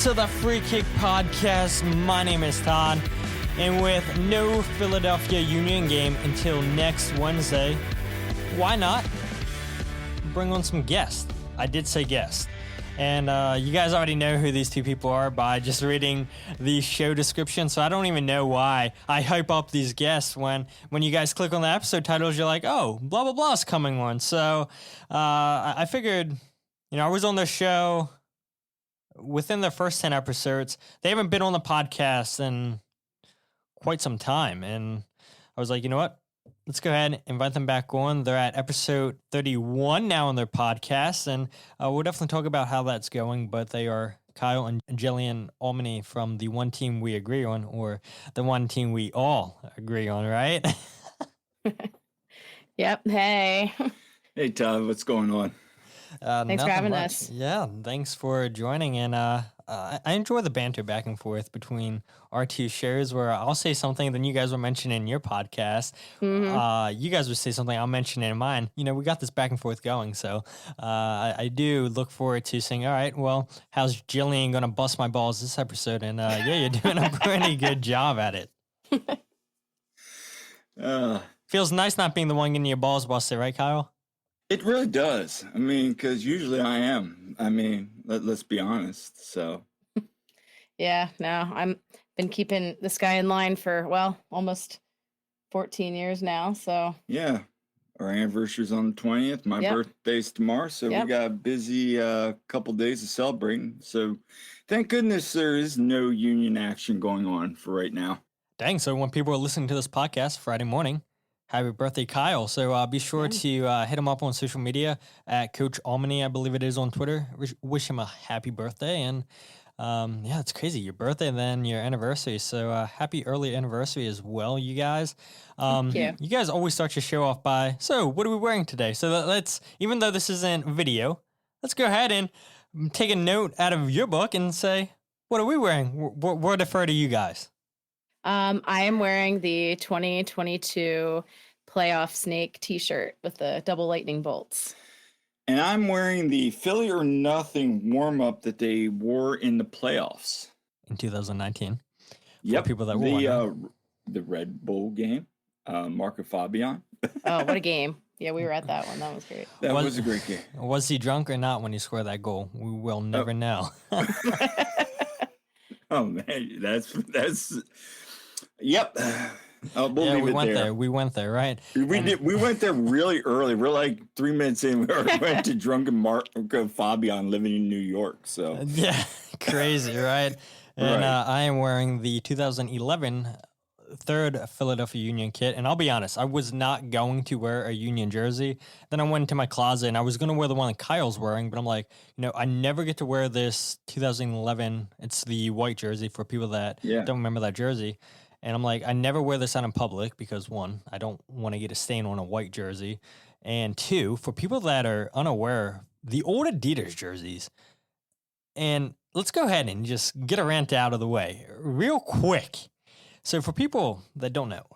to the Free Kick Podcast. My name is Todd, and with no Philadelphia Union game until next Wednesday, why not bring on some guests? I did say guests. And you guys already know who these two people are by just reading the show description, so I don't even know why I hype up these guests when you guys click on the episode titles, you're like, oh, blah, blah, blah is coming on. So I figured, I was on their show within the first 10 episodes. They haven't been on the podcast in quite some time, and I was like, you know what? Let's go ahead and invite them back on. They're at episode 31 now on their podcast, and we'll definitely talk about how that's going, but they are Kyle and Jillian Almoney from the one team we agree on, or the one team we all agree on, right? Yep. Hey. Hey, Todd. What's going on? Thanks for having us. Yeah, thanks for joining. And I enjoy the banter back and forth between our two shows where I'll say something, then you guys will mention in your podcast. Mm-hmm. You guys would say something, I'll mention in mine. We got this back and forth going. So I do look forward to saying, all right, well, how's Jillian going to bust my balls this episode? And yeah, you're doing a pretty good job at it. Feels nice not being the one getting your balls busted, right, Kyle? It really does. Because usually I am. Let's be honest. So. Yeah, no, I'm been keeping this guy in line for, almost 14 years now. So. Yeah. Our anniversary's on the 20th. My birthday's tomorrow. So we got a busy couple days of celebrating. So thank goodness there is no union action going on for right now. Dang. So when people are listening to this podcast Friday morning, happy birthday, Kyle. So be sure to hit him up on social media at Coach Almoney, I believe it is on Twitter. Wish him a happy birthday. And yeah, it's crazy. Your birthday and then your anniversary. So happy early anniversary as well, you guys. Thank you. You guys always start your show off by, so what are we wearing today? So let's, even though this isn't video, let's go ahead and take a note out of your book and say, what are we wearing? We'll defer to you guys. I am wearing the 2022 playoff snake t-shirt with the double lightning bolts. And I'm wearing the Philly or nothing warm-up that they wore in the playoffs. In 2019. Yep. People that were the Red Bull game, Marco Fabian. Oh, what a game. Yeah, we were at that one. That was great. That was a great game. Was he drunk or not when he scored that goal? We will never know. Oh, man, that's... Yep. We went there, right? We went there really early. We're like 3 minutes in. We went to drunken Marco Fabian living in New York. So yeah, crazy, right? And I am wearing the 2011 third Philadelphia Union kit. And I'll be honest, I was not going to wear a Union jersey. Then I went into my closet and I was going to wear the one that Kyle's wearing, but I'm like, I never get to wear this 2011. It's the white jersey for people that don't remember that jersey. And I'm like, I never wear this out in public because, one, I don't want to get a stain on a white jersey. And two, for people that are unaware, the old Adidas jerseys. And let's go ahead and just get a rant out of the way real quick. So for people that don't know,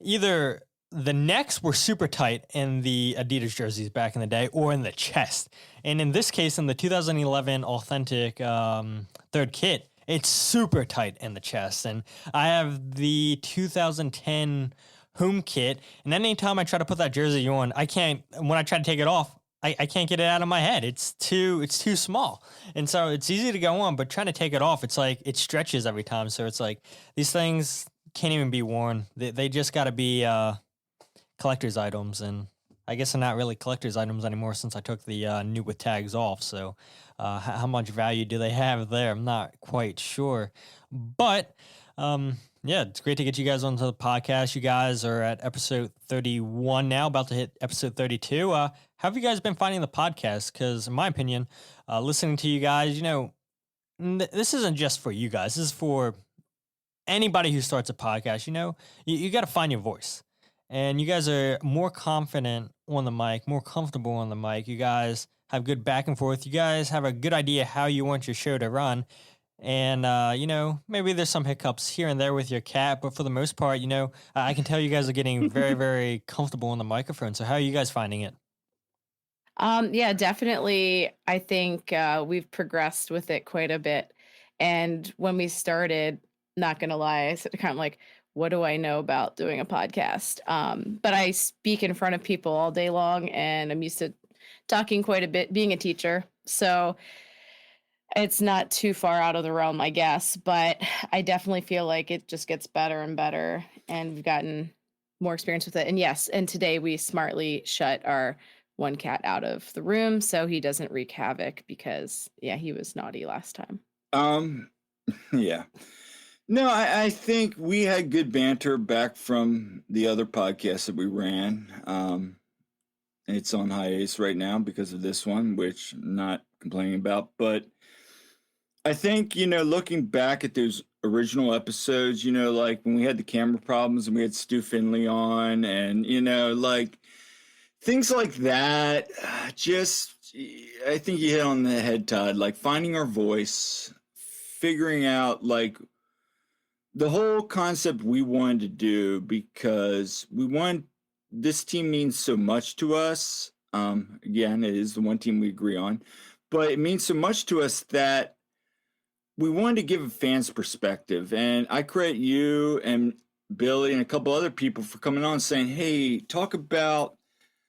either the necks were super tight in the Adidas jerseys back in the day or in the chest. And in this case, in the 2011 authentic third kit, it's super tight in the chest. And I have the 2010 home kit. And anytime I try to put that jersey on, when I try to take it off, I can't get it out of my head. It's too small. And so it's easy to go on, but trying to take it off, it's like it stretches every time. So it's like these things can't even be worn. They just got to be collector's items. And I guess they're not really collector's items anymore since I took the new with tags off. So how much value do they have there? I'm not quite sure. But yeah, it's great to get you guys onto the podcast. You guys are at episode 31 now, about to hit episode 32. How have you guys been finding the podcast? Because in my opinion, listening to you guys, this isn't just for you guys. This is for anybody who starts a podcast. You got to find your voice. And you guys are more confident on the mic, more comfortable on the mic. You guys have good back and forth. You guys have a good idea how you want your show to run. And, maybe there's some hiccups here and there with your cat, but for the most part, I can tell you guys are getting very, very comfortable on the microphone. So how are you guys finding it? Yeah, definitely. I think we've progressed with it quite a bit. And when we started, not going to lie, I said kind of like, what do I know about doing a podcast? But I speak in front of people all day long, and I'm used to talking quite a bit, being a teacher. So it's not too far out of the realm, I guess. But I definitely feel like it just gets better and better, and we've gotten more experience with it. And yes, and today we smartly shut our one cat out of the room so he doesn't wreak havoc, because he was naughty last time. Yeah. No, I think we had good banter back from the other podcast that we ran. It's on hiatus right now because of this one, which I'm not complaining about. But I think, looking back at those original episodes, like when we had the camera problems and we had Stu Findlay on, and, like things like that, I think you hit on the head, Todd, like finding our voice, figuring out like the whole concept we wanted to do, because this team means so much to us. Again, it is the one team we agree on, but it means so much to us that we wanted to give a fan's perspective. And I credit you and Billy and a couple other people for coming on saying, hey, talk about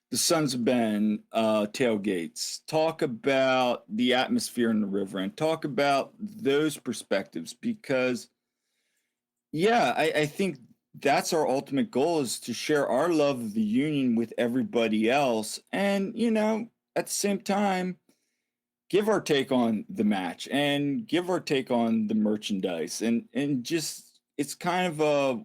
the Sons of Ben tailgates, talk about the atmosphere in the river, and talk about those perspectives, because I think that's our ultimate goal, is to share our love of the Union with everybody else. And, at the same time, give our take on the match and give our take on the merchandise. And just, it's kind of a,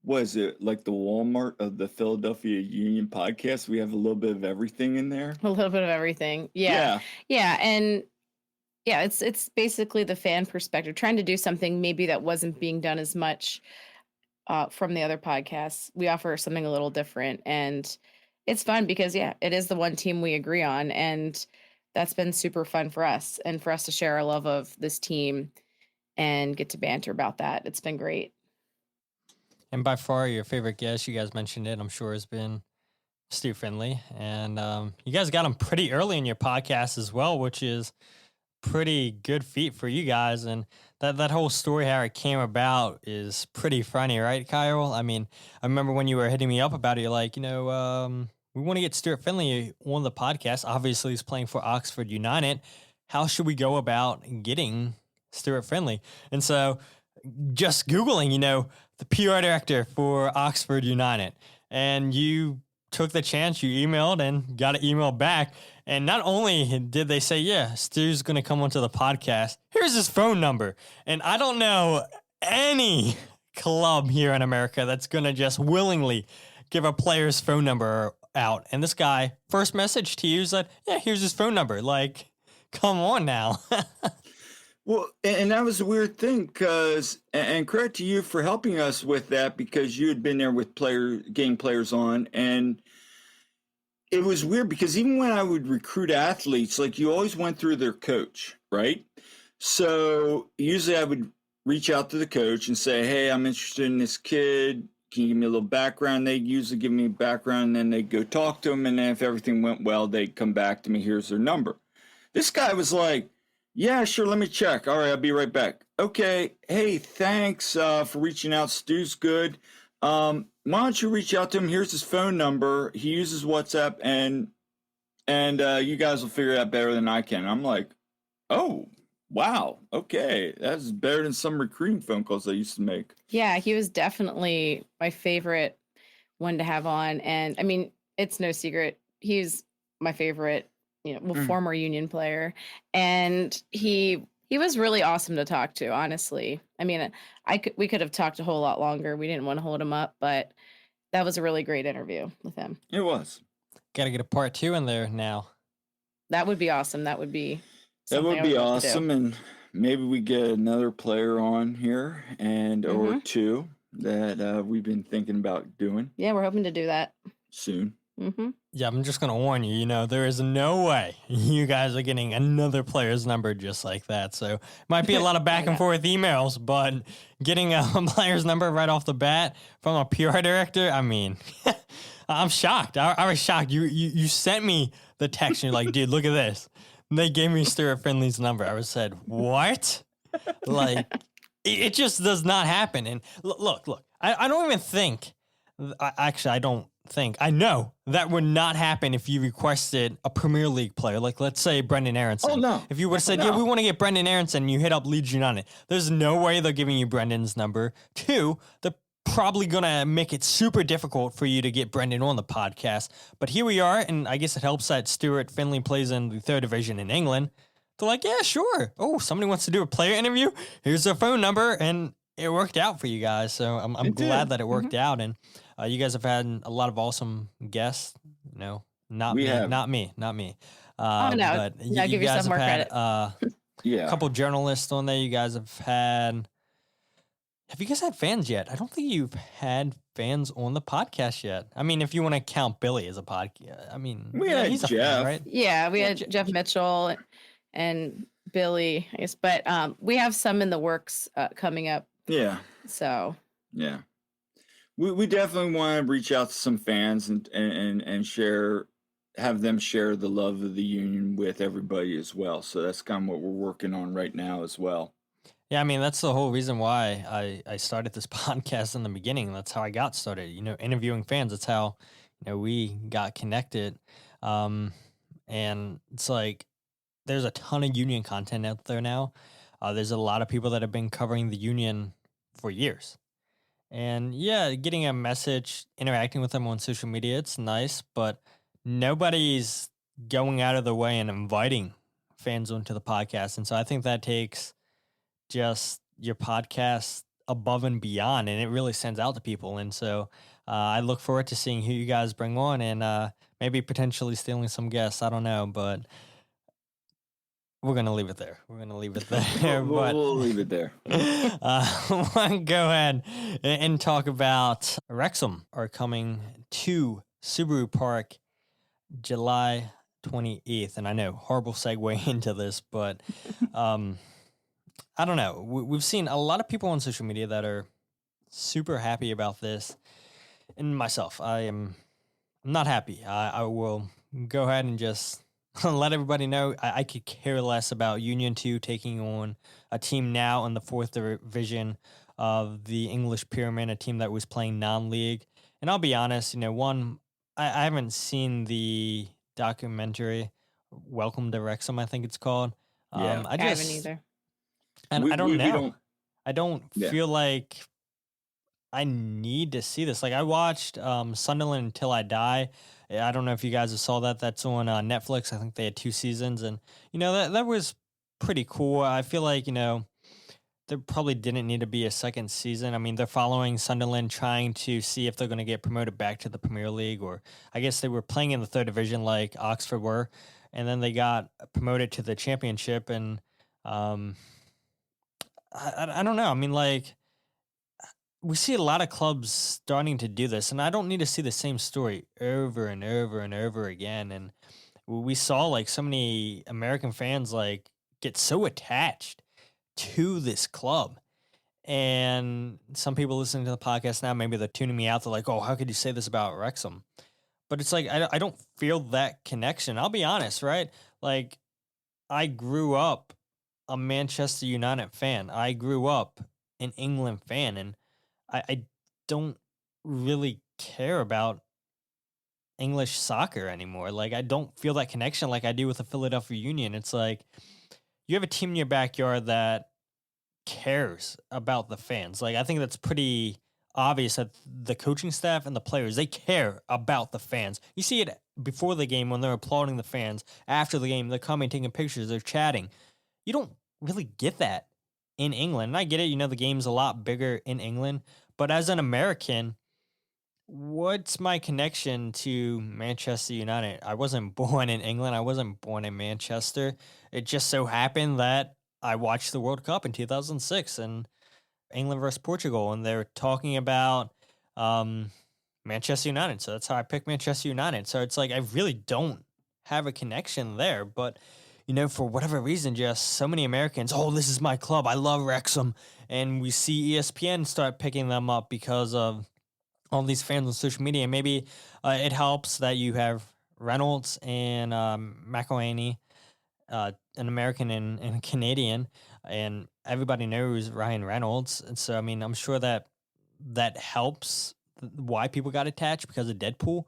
what is it, like the Walmart of the Philadelphia Union podcast? We have a little bit of everything in there. A little bit of everything. Yeah. And it's basically the fan perspective, trying to do something maybe that wasn't being done as much from the other podcasts. We offer something a little different, and it's fun because it is the one team we agree on, and that's been super fun for us, and for us to share our love of this team and get to banter about that. It's been great. And by far your favorite guest, you guys mentioned it, I'm sure, has been Stuart Findlay, and you guys got him pretty early in your podcast as well, which is pretty good feat for you guys. And that whole story, how it came about, is pretty funny, right, Kyle? I mean, I remember when you were hitting me up about it, you're like, we want to get Stuart Findlay on the podcast. Obviously, he's playing for Oxford United. How should we go about getting Stuart Findlay? And so just Googling, the PR director for Oxford United, and you took the chance, you emailed and got an email back. And not only did they say, yeah, Stu's going to come onto the podcast, here's his phone number. And I don't know any club here in America that's going to just willingly give a player's phone number out. And this guy, first message to you, said, yeah, here's his phone number. Like, come on now. Well, and that was a weird thing, because, and credit to you for helping us with that, because you had been there with getting players on, and it was weird because even when I would recruit athletes, like, you always went through their coach, right? So usually I would reach out to the coach and say, hey, I'm interested in this kid. Can you give me a little background? They'd usually give me a background, and then they'd go talk to him, and then if everything went well, they'd come back to me, here's their number. This guy was like, yeah, sure, let me check. All right, I'll be right back. Okay, hey, thanks for reaching out. Stu's good. Why don't you reach out to him? Here's his phone number. He uses WhatsApp, and you guys will figure it out better than I can. I'm like, oh, wow, okay. That's better than some recruiting phone calls I used to make. Yeah, he was definitely my favorite one to have on. And, I mean, it's no secret, he's my favorite former Union player, and he was really awesome to talk to, honestly. I mean, we could have talked a whole lot longer. We didn't want to hold him up, but that was a really great interview with him. It was. Got to get a part 2 in there now. That would be awesome. That would be awesome, and maybe we get another player on here, and or two that we've been thinking about doing. Yeah, we're hoping to do that soon. Mm-hmm. Yeah, I'm just going to warn you, there is no way you guys are getting another player's number just like that. So might be a lot of back and forth emails, but getting a player's number right off the bat from a PR director, I mean, I'm shocked. I was shocked. You sent me the text and you're like, dude, look at this. And they gave me Stuart Findlay's number. I said, what? Like, it just does not happen. And look, I don't even think, I know that would not happen if you requested a Premier League player. Like, let's say Brendan Aronson. Oh, no. If you would have said, yeah, we want to get Brendan Aronson, you hit up Leeds United. There's no way they're giving you Brendan's number. 2, they're probably going to make it super difficult for you to get Brendan on the podcast. But here we are, and I guess it helps that Stuart Findlay plays in the 3rd division in England. They're like, yeah, sure. Oh, somebody wants to do a player interview? Here's their phone number, and it worked out for you guys. So I'm glad that it worked out, and you guys have had a lot of awesome guests. You know, not me. Oh no, but now give yourself more credit. A couple journalists on there. You guys have had. Have you guys had fans yet? I don't think you've had fans on the podcast yet. I mean, if you want to count Billy as a podcast, I mean, we had he's Jeff, a fan, right? Yeah, we had Jeff Mitchell and Billy, I guess, but we have some in the works coming up. Yeah. So. Yeah. We definitely want to reach out to some fans and share, have them share the love of the Union with everybody as well. So that's kind of what we're working on right now as well. Yeah, I mean, that's the whole reason why I started this podcast in the beginning. That's how I got started, you know, interviewing fans. That's how, you know, we got connected. And it's like, there's a ton of Union content out there now. There's a lot of people that have been covering the Union for years. And yeah, getting a message, interacting with them on social media, it's nice, but nobody's going out of their way and inviting fans onto the podcast. And so I think that takes just your podcast above and beyond, and it really sends out to people. And so I look forward to seeing who you guys bring on, and maybe potentially stealing some guests. I don't know, but we're going to leave it there. We'll leave it there. I want to go ahead and talk about Wrexham are coming to Subaru Park July 28th. And I know, horrible segue into this, but I don't know. We've seen a lot of people on social media that are super happy about this. And myself, I'm not happy. I will go ahead and just let everybody know I could care less about Union 2 taking on a team now in the 4th division of the English Pyramid, a team that was playing non-league. And I'll be honest, you know, I haven't seen the documentary Welcome to Wrexham, I think it's called. I haven't either. And I don't know. I don't feel like I need to see this. Like, I watched Sunderland Until I Die. I don't know if you guys saw that. That's on Netflix. I think they had 2 seasons. And, you know, that was pretty cool. I feel like, you know, there probably didn't need to be a second season. I mean, they're following Sunderland, trying to see if they're going to get promoted back to the Premier League, or I guess they were playing in the 3rd division like Oxford were, and then they got promoted to the Championship. And I don't know. I mean, like, we see a lot of clubs starting to do this, and I don't need to see the same story over and over and over again. And we saw like so many American fans like get so attached to this club. And some people listening to the podcast now, maybe they're tuning me out. They're like, oh, how could you say this about Wrexham? But it's like, I don't feel that connection. I'll be honest, right? Like, I grew up a Manchester United fan. I grew up an England fan, and I don't really care about English soccer anymore. Like, I don't feel that connection like I do with the Philadelphia Union. It's like, you have a team in your backyard that cares about the fans. Like, I think that's pretty obvious that the coaching staff and the players, they care about the fans. You see it before the game when they're applauding the fans. After the game, they're coming, taking pictures, they're chatting. You don't really get that in England. And I get it, you know, the game's a lot bigger in England. But as an American, what's my connection to Manchester United? I wasn't born in England. I wasn't born in Manchester. It just so happened that I watched the World Cup in 2006 and England versus Portugal, and they're talking about Manchester United. So that's how I picked Manchester United. So it's like, I really don't have a connection there. But, you know, for whatever reason, just so many Americans, oh, this is my club. I love Wrexham. And we see ESPN start picking them up because of all these fans on social media. And maybe it helps that you have Reynolds and McElhaney, an American and a Canadian. and everybody knows Ryan Reynolds. And so, I mean, I'm sure that helps why people got attached because of Deadpool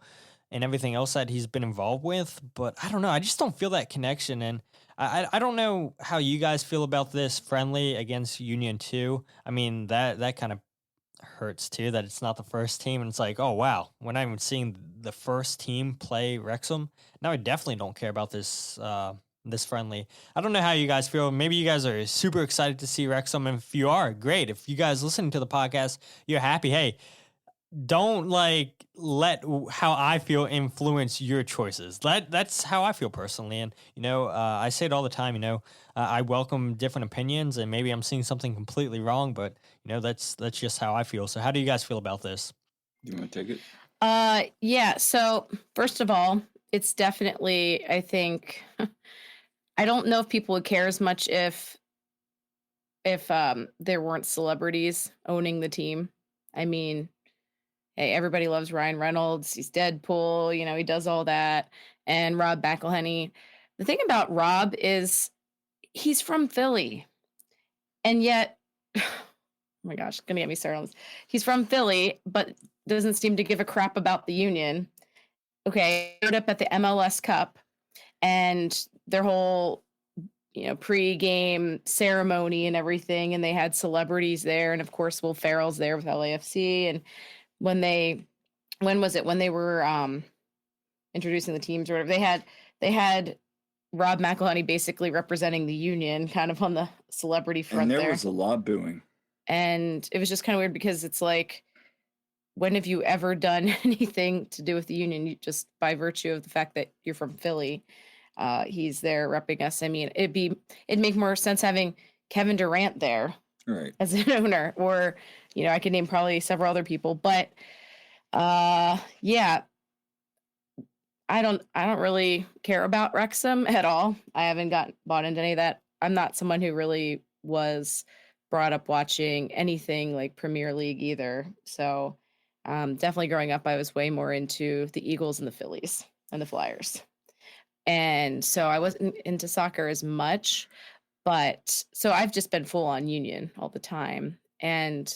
and everything else that he's been involved with. But I don't know. I just don't feel that connection. And I don't know how you guys feel about this friendly against Union 2. I mean, that kind of hurts too that it's not the first team. And it's like, oh, wow, we're not even seeing the first team play Wrexham. Now I definitely don't care about this friendly. I don't know how you guys feel. Maybe you guys are super excited to see Wrexham. And if you are, great. If you guys listening to the podcast, you're happy. Hey, don't like let how I feel influence your choices. That's how I feel personally. And, I say it all the time, I welcome different opinions and maybe I'm seeing something completely wrong, but that's just how I feel. So how do you guys feel about this? You want to take it? Yeah. So first of all, it's definitely, I think, I don't know if people would care as much if there weren't celebrities owning the team. I mean, hey, everybody loves Ryan Reynolds. He's Deadpool. He does all that. And Rob McElhenney. The thing about Rob is he's from Philly. And yet, oh my gosh, gonna get me started on this. He's from Philly, but doesn't seem to give a crap about the Union. Okay, showed up at the MLS Cup and their whole pre-game ceremony and everything, and they had celebrities there, and of course Will Ferrell's there with LAFC. And when was it when they were introducing the teams or whatever, they had Rob McElhenney basically representing the Union kind of on the celebrity front and there. There was a lot booing. And it was just kind of weird because it's like, when have you ever done anything to do with the Union? You just by virtue of the fact that you're from Philly, he's there repping us. I mean, it'd make more sense having Kevin Durant there, right, as an owner, or I could name probably several other people, but yeah, I don't really care about Wrexham at all. I haven't bought into any of that. I'm not someone who really was brought up watching anything like Premier League either. So definitely growing up, I was way more into the Eagles and the Phillies and the Flyers. And so I wasn't into soccer as much, but so I've just been full on Union all the time. And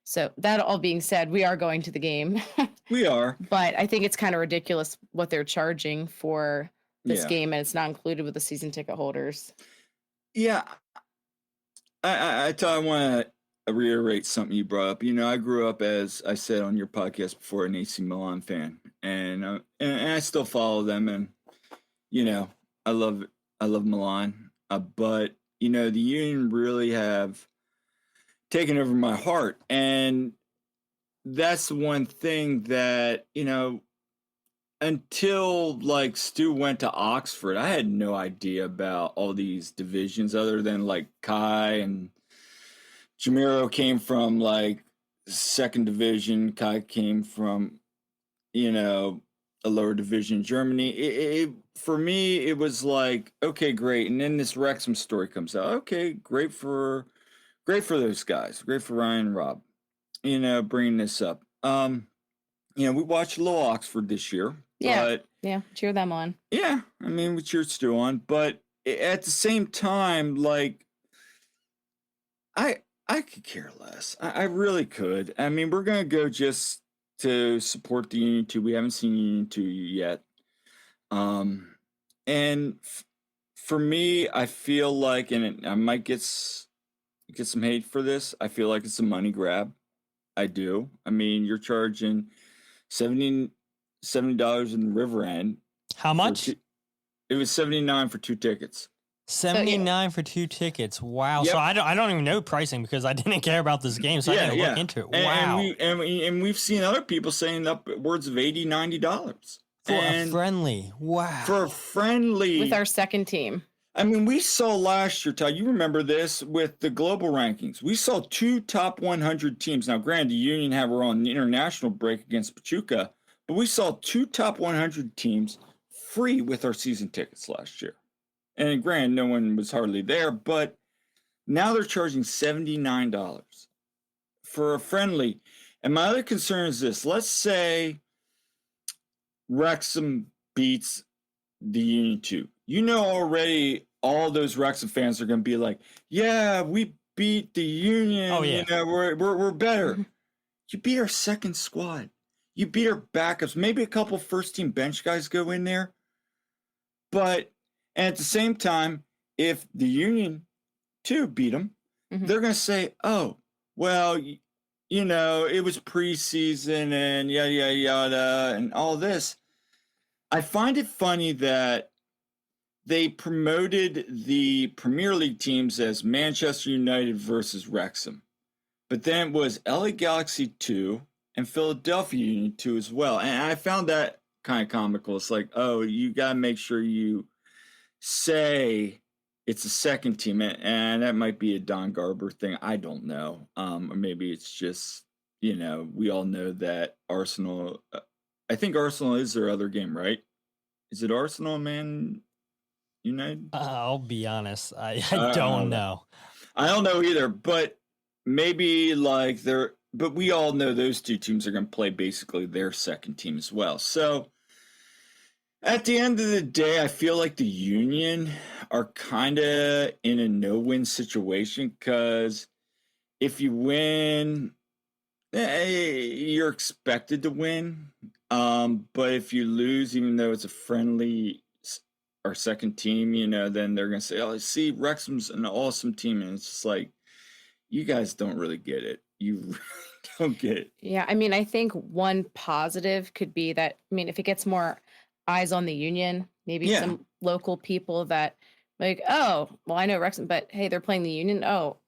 so that all being said, we are going to the game. We are. But I think it's kind of ridiculous what they're charging for this game, and it's not included with the season ticket holders. Yeah. I want to reiterate something you brought up. I grew up, as I said on your podcast before, an AC Milan fan, and I still follow them, and I love Milan, but the Union really have taken over my heart, and that's one thing that until like Stu went to Oxford, I had no idea about all these divisions other than like Kai and Jamiro came from like second division. Kai came from, a lower division in Germany. For me, it was like, okay, great. And then this Wrexham story comes out. Okay, great for those guys. Great for Ryan and Rob, bringing this up. We watched Low Oxford this year. Yeah. But, yeah. Cheer them on. Yeah. I mean, we cheered Stu on. But at the same time, like, I could care less. I really could. I mean, we're going to go just to support the Union 2. We haven't seen Union 2 yet. And for me, I feel like, and I might get some hate for this, I feel like it's a money grab. I do. I mean, you're charging $70 in the River End. How much? It was $79 for 2 tickets. 79 for 2 tickets. Wow. Yep. So I don't even know pricing because I didn't care about this game, so I didn't look into it. Wow. And we've seen other people saying upwards of $80, $90 for a friendly. Wow. For a friendly with our second team. I mean, we saw last year, Ty, you remember this with the global rankings. We saw 2 top 100 teams. Now, granted, the Union had her own international break against Pachuca, but we saw 2 top 100 teams free with our season tickets last year. And granted, no one was hardly there, but now they're charging $79 for a friendly. And my other concern is this. Let's say Wrexham beats the Union 2. Already all those Wrexham fans are going to be like, yeah, we beat the Union. Oh, yeah. You know, we're better. You beat our second squad. You beat our backups. Maybe a couple first-team bench guys go in there. But at the same time, if the Union, too, beat them, they're going to say, oh, well, you know, it was preseason and yada, yada, yada, and all this. I find it funny that they promoted the Premier League teams as Manchester United versus Wrexham. But then it was LA Galaxy 2 and Philadelphia Union 2 as well. And I found that kind of comical. It's like, oh, you got to make sure you say it's a second team. And that might be a Don Garber thing. I don't know. Or maybe it's just, you know, we all know that Arsenal, I think Arsenal is their other game, right? Is it Arsenal, Man United? I'll be honest. I don't know. I don't know either, but maybe like but we all know those two teams are going to play basically their second team as well. So at the end of the day, I feel like the Union are kind of in a no-win situation because if you win, you're expected to win. But if you lose, even though it's a friendly our second team, you know, then they're going to say, oh, see, Wrexham's an awesome team. And it's just like, you guys don't really get it. You really don't get it. Yeah, I mean, I think one positive could be that, I mean, if it gets more eyes on the Union, maybe some local people that like, oh, well, I know Wrexham, but hey, they're playing the Union. Oh,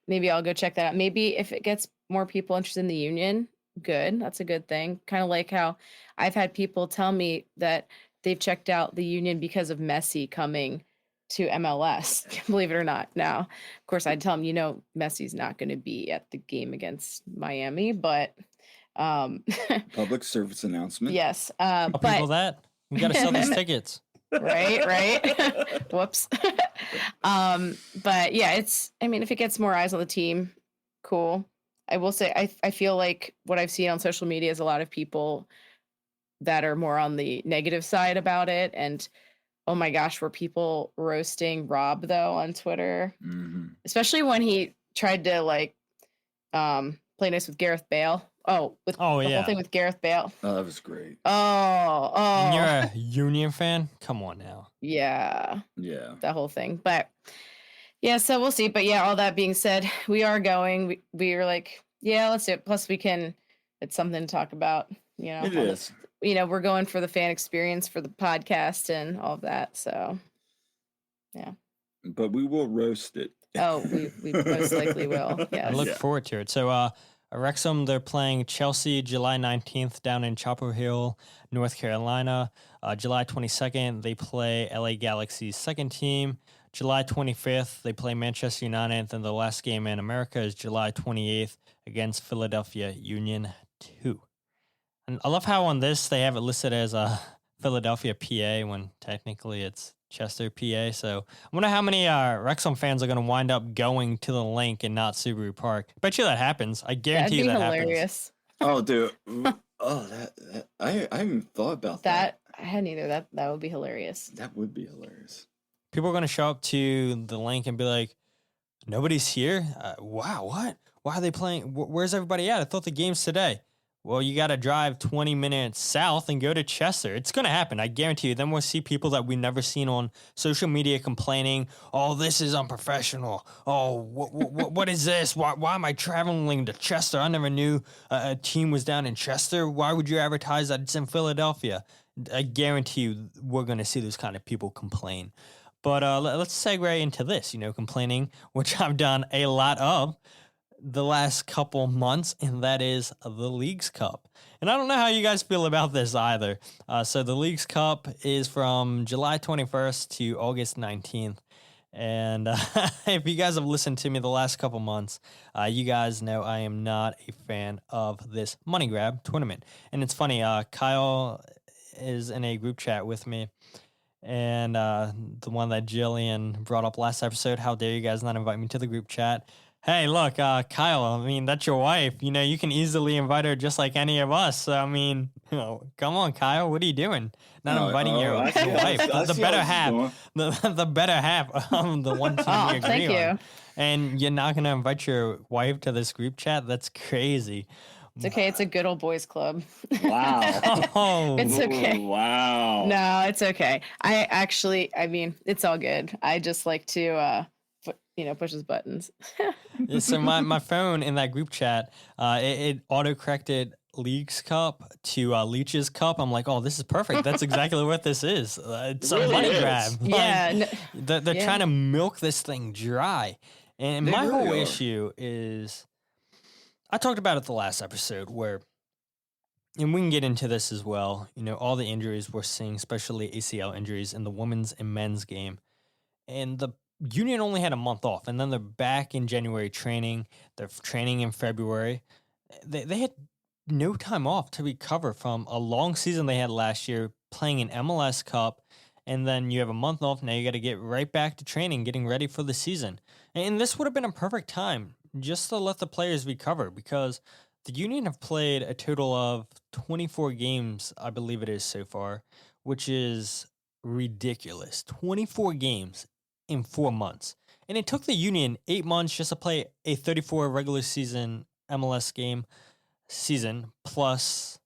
maybe I'll go check that out. Maybe if it gets more people interested in the Union, good. That's a good thing. Kind of like how I've had people tell me that they've checked out the Union because of Messi coming to MLS, believe it or not. Now, of course, I'd tell them, you know, Messi's not going to be at the game against Miami, but public service announcement. Yes. Tell people that we got to sell these tickets. Right. Whoops. But yeah, I mean, if it gets more eyes on the team, cool. I will say, I feel like what I've seen on social media is a lot of people that are more on the negative side about it. And oh my gosh, were people roasting Rob though on Twitter, especially when he tried to like play nice with Gareth Bale. The whole thing with Gareth Bale. Oh, that was great. Oh. And you're a Union fan? Come on now. Yeah. That whole thing. But yeah, so we'll see. But yeah, all that being said, we are going. We are like, yeah, let's do it. Plus it's something to talk about, you know. It is. You know, we're going for the fan experience for the podcast and all of that. So, yeah. But we will roast it. Oh, we most likely will. Yes. I look forward to it. So, Wrexham, they're playing Chelsea July 19th down in Chapel Hill, North Carolina. July 22nd, they play LA Galaxy's second team. July 25th, they play Manchester United. And the last game in America is July 28th against Philadelphia Union 2. And I love how on this they have it listed as Philadelphia, PA, when technically it's Chester, PA. So I wonder how many Wrexham fans are going to wind up going to the link and not Subaru Park. I bet you that happens. I guarantee you that hilarious. Happens. Oh, dude. Oh, that I haven't even thought about that. I hadn't either. That would be hilarious. That would be hilarious. People are going to show up to the link and be like, nobody's here? Wow, what? Why are they playing? Where's everybody at? I thought the game's today. Well, you got to drive 20 minutes south and go to Chester. It's going to happen. I guarantee you. Then we'll see people that we've never seen on social media complaining, oh, this is unprofessional. Oh, what is this? Why am I traveling to Chester? I never knew a team was down in Chester. Why would you advertise that it's in Philadelphia? I guarantee you we're going to see those kind of people complain. But let's segue into this, complaining, which I've done a lot of the last couple months, and that is the Leagues Cup. And I don't know how you guys feel about this either. So the Leagues Cup is from July 21st to August 19th. And if you guys have listened to me the last couple months, you guys know I am not a fan of this money grab tournament. And it's funny, Kyle is in a group chat with me. And the one that Jillian brought up last episode, how dare you guys not invite me to the group chat? Hey, look, Kyle, I mean, that's your wife. You know, you can easily invite her just like any of us. So, I mean, come on, Kyle, what are you doing? Not inviting your I see wife, I the see how better this is half, going. the better half of the one team we Oh, agree thank on. you. And you're not going to invite your wife to this group chat? That's crazy. It's okay. It's a good old boys club. Wow. Oh, It's okay. Wow. No, it's okay. I mean, it's all good. I just like to, push his buttons. yeah, so my phone in that group chat, it auto-corrected League's Cup to Leech's Cup. I'm like, oh, this is perfect. That's exactly what this is. It's It a really money is. grab. Yeah, They're trying to milk this thing dry. And They my really whole are. issue is, I talked about it the last episode where, and we can get into this as well, all the injuries we're seeing, especially ACL injuries in the women's and men's game. And the union only had a month off, and then they're back in January training. They're training in February. They had no time off to recover from a long season they had last year playing an MLS Cup, and then you have a month off. Now you got to get right back to training, getting ready for the season. And this would have been a perfect time just to let the players recover, because the Union have played a total of 24 games, I believe it is so far, which is ridiculous. 24 games in 4 months. And it took the Union 8 months just to play a 34 regular season MLS game season plus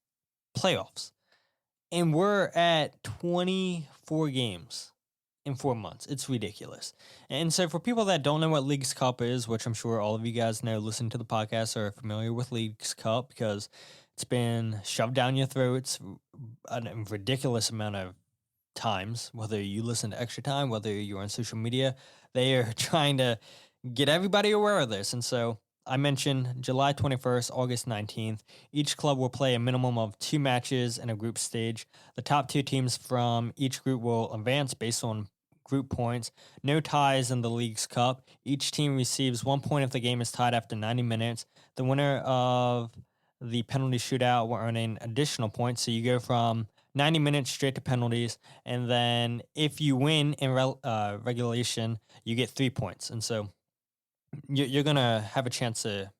playoffs. And we're at 24 games in 4 months. It's ridiculous. And so for people that don't know what League's Cup is, which I'm sure all of you guys know, listen to the podcast, are familiar with League's Cup because it's been shoved down your throats a ridiculous amount of times, whether you listen to Extra Time, whether you're on social media, they are trying to get everybody aware of this. And so I mentioned July 21st, August 19th. Each club will play a minimum of 2 matches in a group stage. The top 2 teams from each group will advance based on group points. No ties in the League's Cup. Each team receives 1 point if the game is tied after 90 minutes. The winner of the penalty shootout will earn an additional point. So you go from 90 minutes straight to penalties. And then if you win in regulation, you get 3 points. And so you're going to have a chance to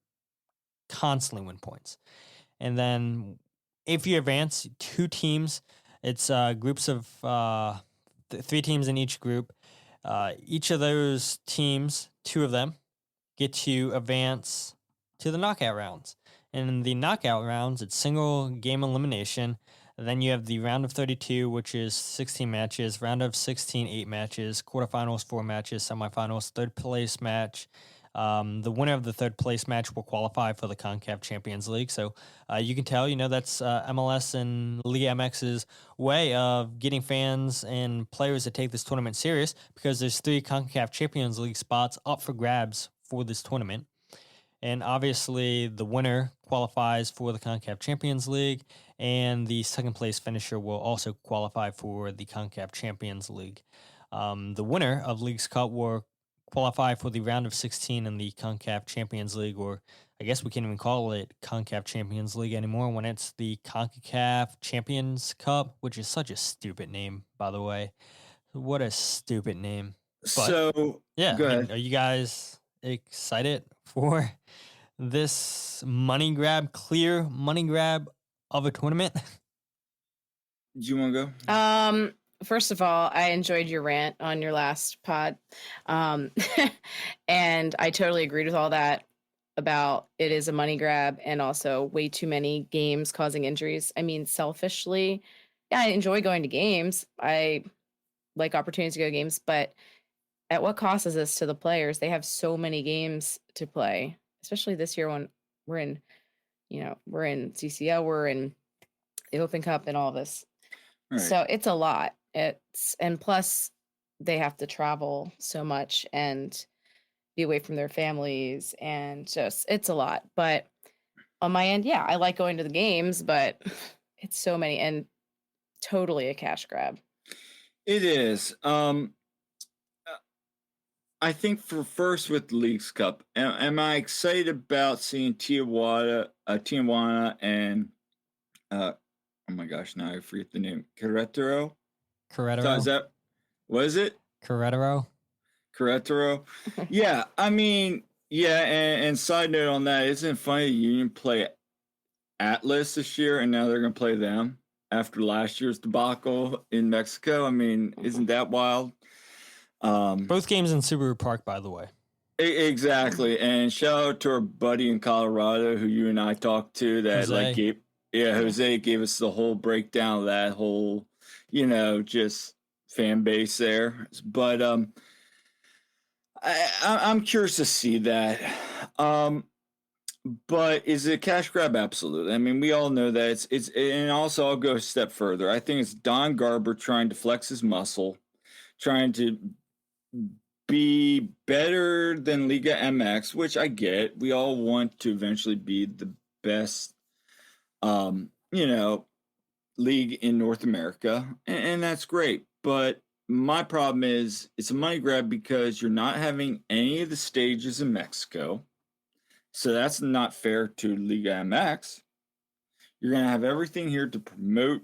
constantly win points. And then if you advance 2 teams, it's groups of 3 teams in each group. Each of those teams, 2 of them, get to advance to the knockout rounds. And in the knockout rounds, it's single game elimination. And then you have the round of 32, which is 16 matches, round of 16, 8 matches, quarterfinals, 4 matches, semifinals, third place match. The winner of the third place match will qualify for the CONCACAF Champions League. So you can tell, that's MLS and Liga MX's way of getting fans and players to take this tournament serious, because there's 3 CONCACAF Champions League spots up for grabs for this tournament. And obviously, the winner qualifies for the CONCACAF Champions League, and the second place finisher will also qualify for the CONCACAF Champions League. The winner of League's Cup will qualify for the round of 16 in the CONCACAF Champions League, or I guess we can't even call it CONCACAF Champions League anymore when it's the CONCACAF Champions Cup, which is such a stupid name, by the way. What a stupid name. But, So, yeah, go ahead. are you guys excited for this clear money grab of a tournament? Do you want to go? First of all, I enjoyed your rant on your last pod. And I totally agreed with all that about it is a money grab and also way too many games causing injuries. I mean, selfishly, yeah, I enjoy going to games. I like opportunities to go to games, but at what cost is this to the players? They have so many games to play, especially this year when we're in CCL, we're in the Open Cup and all this. Right. So it's a lot. And plus they have to travel so much and be away from their families, and just it's a lot. But on my end, yeah, I like going to the games, but it's so many and totally a cash grab. It is. I think first with the League's Cup, am I excited about seeing Tijuana and oh my gosh, now I forget the name. Querétaro. So is that, what is it? Querétaro. Yeah, I mean, Yeah, and side note on that, isn't it funny Union play Atlas this year, and now they're going to play them after last year's debacle in Mexico? I mean, isn't that wild? Both games in Subaru Park, by the way. Exactly, and shout out to our buddy in Colorado who you and I talked to that Jose. Jose gave us the whole breakdown of that whole, you know, just fan base there. But I'm curious to see that. But is it a cash grab? Absolutely. I mean, we all know that it's and also I'll go a step further. I think it's Don Garber trying to flex his muscle, trying to be better than Liga MX, which I get. We all want to eventually be the best, you know, league in North America, and that's great. But my problem is it's a money grab because you're not having any of the stages in Mexico. So that's not fair to Liga MX. You're going to have everything here to promote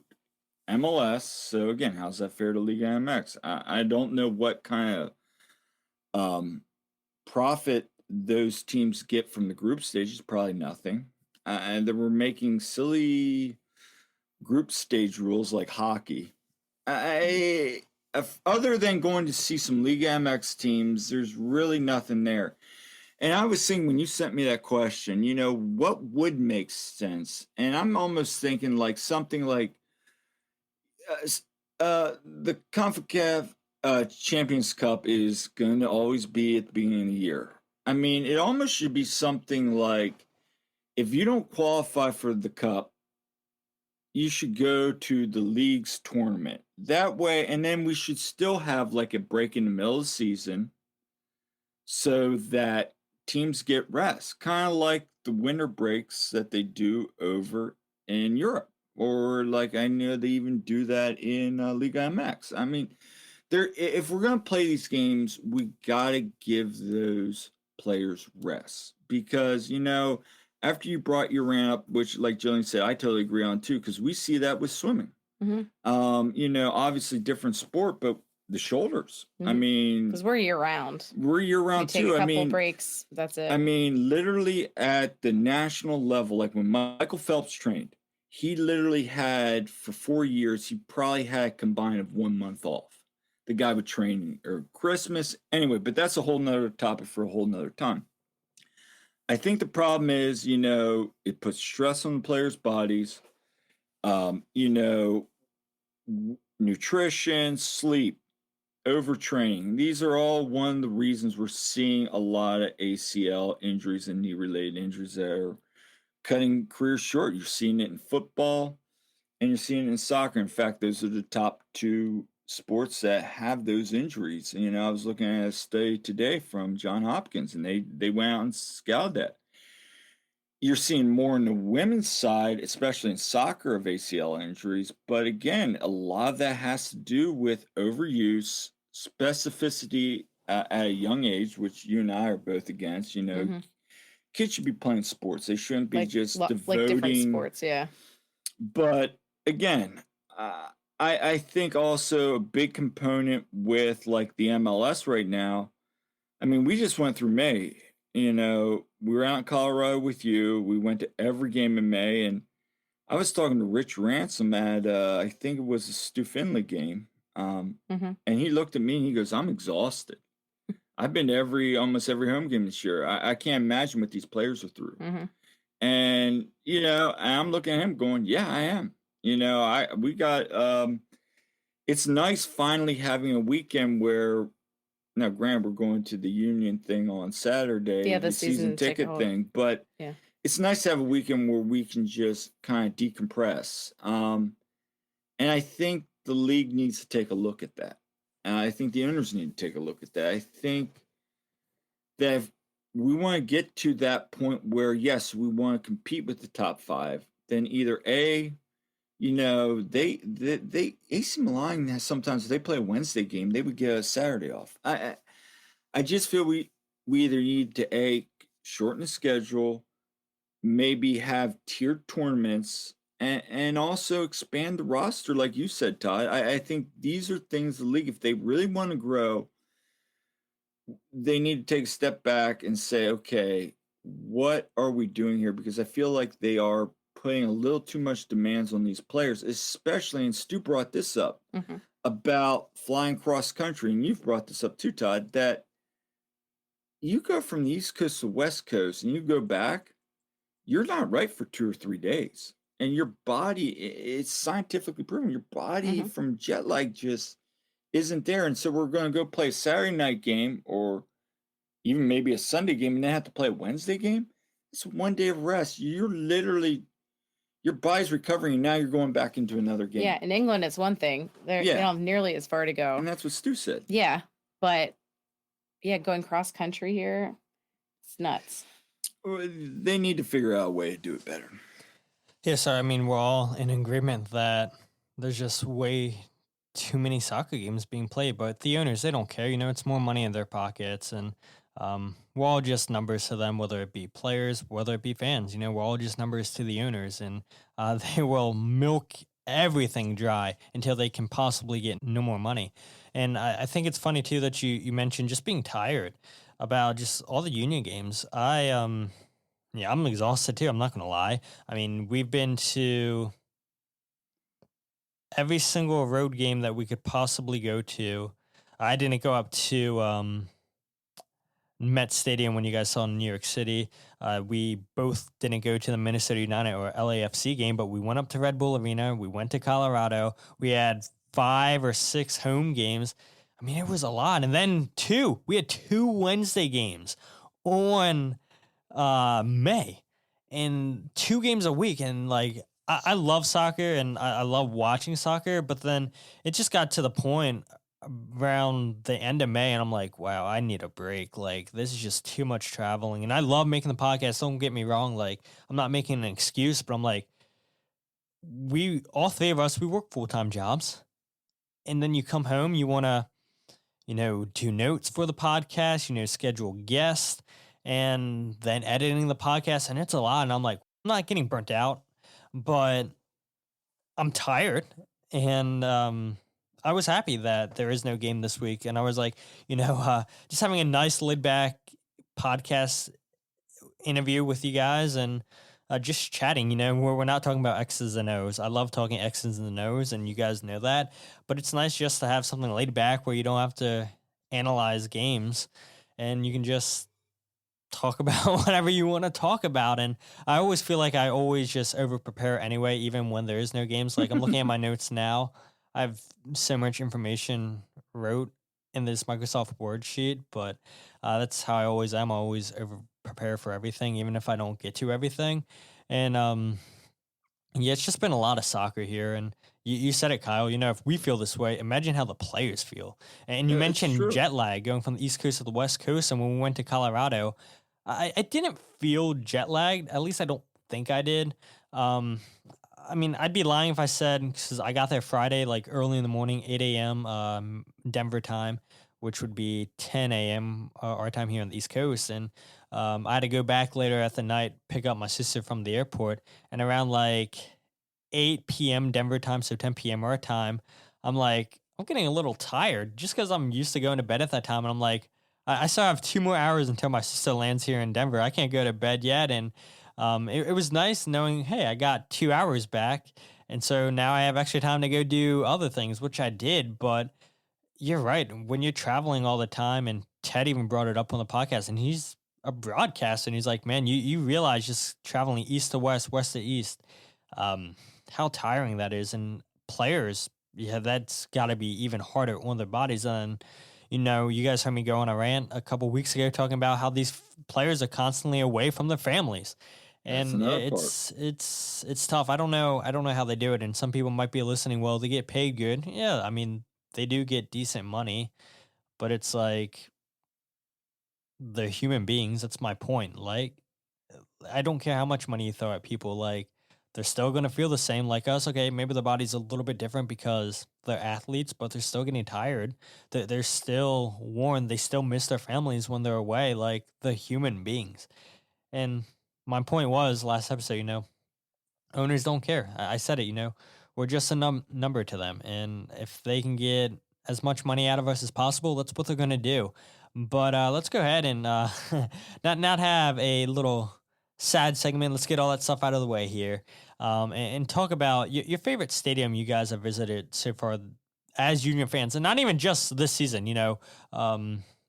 MLS. So again, how's that fair to Liga MX? I don't know what kind of profit those teams get from the group stages. Probably nothing. And they were making silly group stage rules like hockey. Other than going to see some Liga MX teams, there's really nothing there. And I was thinking when you sent me that question, you know, what would make sense? And I'm almost thinking like something like the CONCACAF Champions Cup is going to always be at the beginning of the year. I mean, it almost should be something like if you don't qualify for the cup, you should go to the league's tournament. That way, and then we should still have like a break in the middle of the season so that teams get rest, kind of like the winter breaks that they do over in Europe, or like I know they even do that in Liga MX. I mean, if we're going to play these games, we got to give those players rest because, you know, after you brought your ramp up, which like Jillian said, I totally agree on too, because we see that with swimming. Mm-hmm. You know, obviously different sport, but the shoulders. Mm-hmm. I mean, because we're year round. We're year round too. Take a couple breaks. That's it. I mean, literally at the national level, like when Michael Phelps trained, he literally had for 4 years, he probably had a combined of 1 month off. The guy would train or Christmas anyway, but that's a whole nother topic for a whole nother time. I think the problem is, you know, it puts stress on the players' bodies. You know, nutrition, sleep, overtraining. These are all one of the reasons we're seeing a lot of ACL injuries and knee-related injuries that are cutting careers short. You're seeing it in football and you're seeing it in soccer. In fact, those are the top two sports that have those injuries. You know, I was looking at a study today from Johns Hopkins, and they went out and scouted that. You're seeing more on the women's side, especially in soccer, of ACL injuries. But again, a lot of that has to do with overuse, specificity at a young age, which you and I are both against. You know, kids should be playing sports. They shouldn't be just devoting. Like different sports, yeah. But again, I think also a big component with like the MLS right now. I mean, we just went through May. You know, we were out in Colorado with you. We went to every game in May, and I was talking to Rich Ransom at I think it was a Stuart Findlay game, and he looked at me and he goes, "I'm exhausted. I've been to almost every home game this year. I can't imagine what these players are through." And you know, I'm looking at him going, "Yeah, I am." You know, we got. It's nice finally having a weekend where. Now, granted, we're going to the Union thing on Saturday, the season ticket thing, but it's nice to have a weekend where we can just kind of decompress. And I think the league needs to take a look at that. And I think the owners need to take a look at that. I think that if we want to get to that point where, yes, we want to compete with the top five, then either A, you know, they AC Milan has sometimes if they play a Wednesday game, they would get a Saturday off. I just feel we either need to A, shorten the schedule, maybe have tiered tournaments, and also expand the roster, like you said, Todd. I think these are things the league, if they really want to grow, they need to take a step back and say, okay, what are we doing here? Because I feel like they are putting a little too much demands on these players, especially, and Stu brought this up about flying cross country, and you've brought this up too, Todd, that you go from the East Coast to West Coast and you go back, you're not right for 2 or 3 days. And your body, it's scientifically proven, your body from jet lag just isn't there. And so we're going to go play a Saturday night game or even maybe a Sunday game and then have to play a Wednesday game. It's 1 day of rest. You're literally, your body's recovering and now you're going back into another game. Yeah, in England, it's one thing. They don't have nearly as far to go. And that's what Stu said. Yeah, but yeah, going cross country here, it's nuts. They need to figure out a way to do it better. Yeah, so I mean, we're all in agreement that there's just way too many soccer games being played, but the owners, they don't care. You know, it's more money in their pockets, and we're all just numbers to them, whether it be players, whether it be fans. You know, we're all just numbers to the owners, and they will milk everything dry until they can possibly get no more money. And I think it's funny, too, that you mentioned just being tired about just all the Union games. Yeah, I'm exhausted too. I'm not going to lie. I mean, we've been to every single road game that we could possibly go to. I didn't go up to Met Stadium when you guys saw in New York City. We both didn't go to the Minnesota United or LAFC game, but we went up to Red Bull Arena. We went to Colorado. We had 5 or 6 home games. I mean, it was a lot. And then we had 2 Wednesday games on May, and 2 games a week. And like, I love soccer and I love watching soccer, but then it just got to the point around the end of May and I'm like, wow, I need a break. Like, this is just too much traveling. And I love making the podcast. Don't get me wrong. Like, I'm not making an excuse, but I'm like, all 3 of us, we work full-time jobs. And then you come home, you want to, do notes for the podcast, schedule guests, and then editing the podcast, and it's a lot. And I'm like, I'm not getting burnt out, but I'm tired. And I was happy that there is no game this week. And I was like, just having a nice laid back podcast interview with you guys and just chatting, where we're not talking about X's and O's. I love talking X's and O's, and you guys know that. But it's nice just to have something laid back where you don't have to analyze games and you can just talk about whatever you want to talk about. And I always feel like I always just over prepare anyway, even when there is no games. Like, I'm looking at my notes now. I have so much information wrote in this Microsoft Word sheet, but that's how I always am. I always over prepare for everything, even if I don't get to everything. And yeah, it's just been a lot of soccer here. And you said it, Kyle, if we feel this way, imagine how the players feel. And you mentioned jet lag going from the East Coast to the West Coast. And when we went to Colorado, I didn't feel jet lagged. At least I don't think I did. I mean, I'd be lying if I said, because I got there Friday, like early in the morning, 8 a.m. Denver time, which would be 10 a.m. Our time here on the East Coast. And I had to go back later at the night, pick up my sister from the airport. And around like 8 p.m. Denver time, so 10 p.m. our time, I'm like, I'm getting a little tired just because I'm used to going to bed at that time. And I'm like, I still have 2 more hours until my sister lands here in Denver. I can't go to bed yet. And it was nice knowing, hey, I got 2 hours back. And so now I have extra time to go do other things, which I did. But you're right. When you're traveling all the time, and Ted even brought it up on the podcast, and he's a broadcaster, and he's like, man, you realize just traveling east to west, west to east, how tiring that is. And players, yeah, that's got to be even harder on their bodies. And you guys heard me go on a rant a couple weeks ago talking about how these players are constantly away from their families, and it's tough. I don't know how they do it. And some people might be listening, well, they get paid good. Yeah, I mean, they do get decent money, but it's like, they're human beings. That's my point. Like, I don't care how much money you throw at people. Like, they're still going to feel the same like us. Okay, maybe the body's a little bit different because they're athletes, but they're still getting tired. They're still worn. They still miss their families when they're away, like the human beings. And my point was last episode, owners don't care. I said it, we're just a number to them. And if they can get as much money out of us as possible, that's what they're going to do. But let's go ahead and not have a little sad segment. Let's get all that stuff out of the way here, and talk about your favorite stadium you guys have visited so far as Union fans, and not even just this season.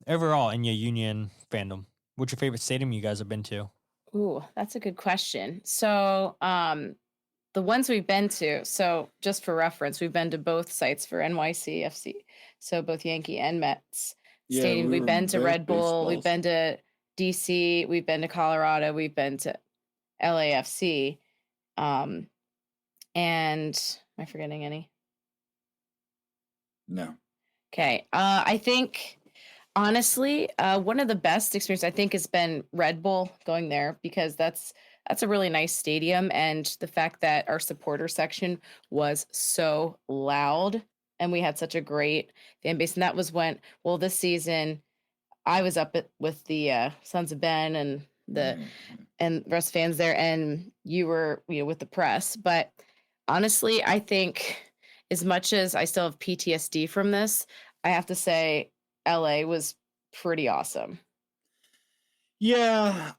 Overall in your Union fandom, what's your favorite stadium you guys have been to? Ooh, that's a good question. So, the ones we've been to, so just for reference, we've been to both sites for NYCFC, so both Yankee and Mets Stadium. We've been to Red Bull, we've been to DC, we've been to Colorado, we've been to LAFC. And am I forgetting any? No. Okay. I think honestly, one of the best experiences I think has been Red Bull, going there, because that's a really nice stadium, and the fact that our supporter section was so loud and we had such a great fan base. And that was this season I was up with the Sons of Ben and the rest fans there, and you were with the press. But honestly, I think as much as I still have PTSD from this, I have to say LA was pretty awesome. Yeah,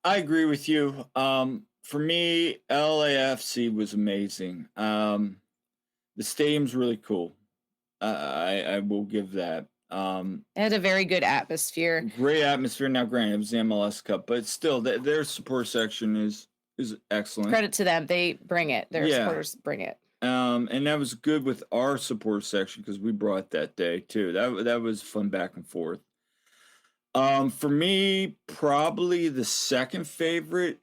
I agree with you. For me, LAFC was amazing. The stadium's really cool. I will give that. It had a very good atmosphere. Great atmosphere. Now, granted, it was the MLS Cup, but still, their support section is excellent. Credit to them; they bring it. Their supporters bring it. And that was good with our support section because we brought that day too. That was fun back and forth. For me, probably the second favorite,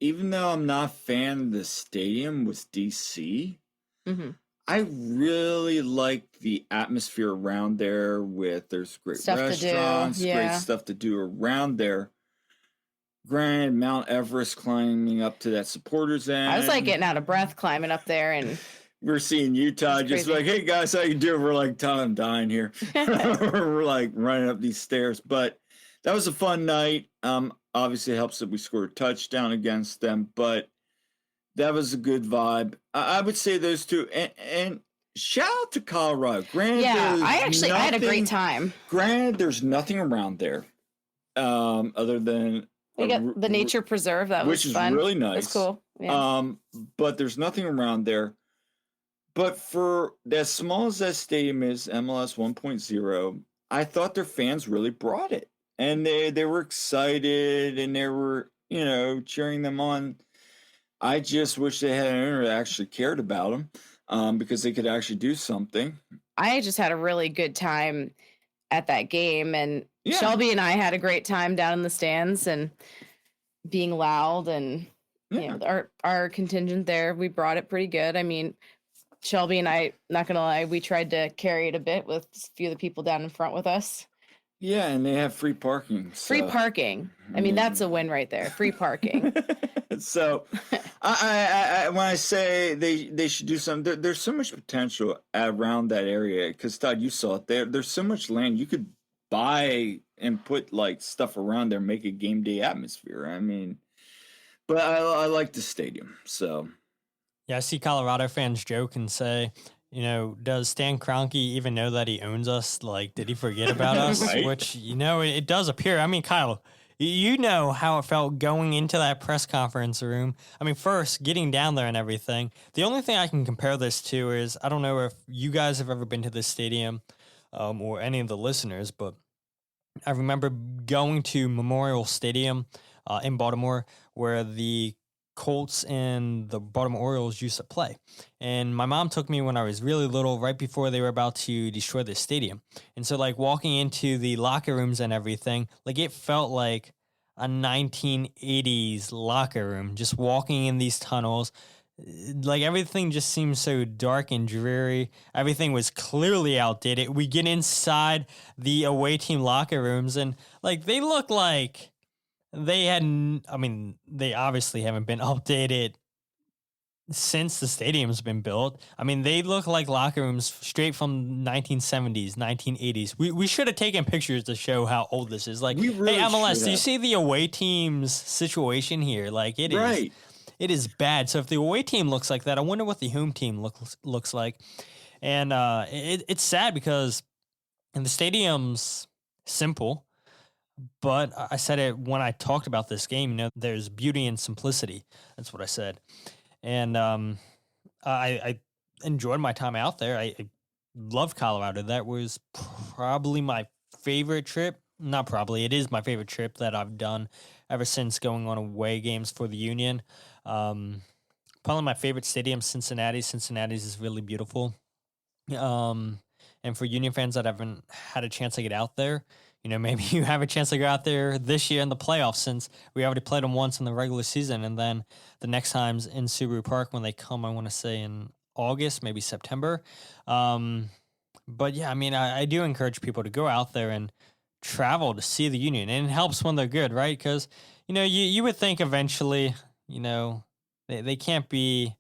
even though I'm not a fan of the stadium, was DC. Mm-hmm. I really like the atmosphere around there there's great stuff restaurants, great stuff to do around there. Granted, Mount Everest climbing up to that supporters end. I was like getting out of breath climbing up there, and we're seeing Utah just like, hey guys, how you doing? We're like, I'm dying here. We're like running up these stairs, but that was a fun night. Obviously it helps that we scored a touchdown against them, but that was a good vibe. I would say those two, and shout out to Colorado. Granted, I had a great time. Granted, there's nothing around there, other than we got the nature preserve that was fun. Which is really nice. It's cool. Yeah. But there's nothing around there. But for as small as that stadium is, MLS 1.0, I thought their fans really brought it, and they were excited, and they were cheering them on. I just wish they had an owner that actually cared about them, because they could actually do something. I just had a really good time at that game, and Shelby and I had a great time down in the stands and being loud, and our contingent there, we brought it pretty good. I mean, Shelby and I, not gonna lie, we tried to carry it a bit with a few of the people down in front with us. Yeah, and they have free parking. So. Free parking. I mean, that's a win right there. Free parking. So, I when I say they should do something, there's so much potential around that area. Because Todd, you saw it there. There's so much land you could buy and put like stuff around there, make a game day atmosphere. I mean, but I like the stadium. So, yeah, I see Colorado fans joke and say, does Stan Kroenke even know that he owns us? Like, did he forget about us? Right? Which, it does appear. I mean, Kyle, you know how it felt going into that press conference room. I mean, first, getting down there and everything. The only thing I can compare this to is, I don't know if you guys have ever been to this stadium, or any of the listeners, but I remember going to Memorial Stadium in Baltimore, where the Colts and the Baltimore Orioles used to play. And my mom took me when I was really little, right before they were about to destroy the stadium. And so like walking into the locker rooms and everything, like it felt like a 1980s locker room, just walking in these tunnels. Like everything just seemed so dark and dreary. Everything was clearly outdated. We get inside the away team locker rooms and like they look like they obviously haven't been updated since the stadium's been built. I mean, they look like locker rooms straight from 1970s, 1980s. We should have taken pictures to show how old this is. Like, really, hey, MLS, do you see the away team's situation here? Like, it is bad. So if the away team looks like that, I wonder what the home team looks like. And it's sad because in the stadium's simple. But I said it when I talked about this game, there's beauty in simplicity. That's what I said. And I enjoyed my time out there. I love Colorado. That was probably my favorite trip. Not probably. It is my favorite trip that I've done ever since going on away games for the Union. Probably my favorite stadium, Cincinnati. Cincinnati's is really beautiful. And for Union fans that haven't had a chance to get out there, maybe you have a chance to go out there this year in the playoffs, since we already played them once in the regular season. And then the next time's in Subaru Park when they come, I want to say in August, maybe September. But yeah, I do encourage people to go out there and travel to see the Union. And it helps when they're good, right? Because, you would think eventually, they can't be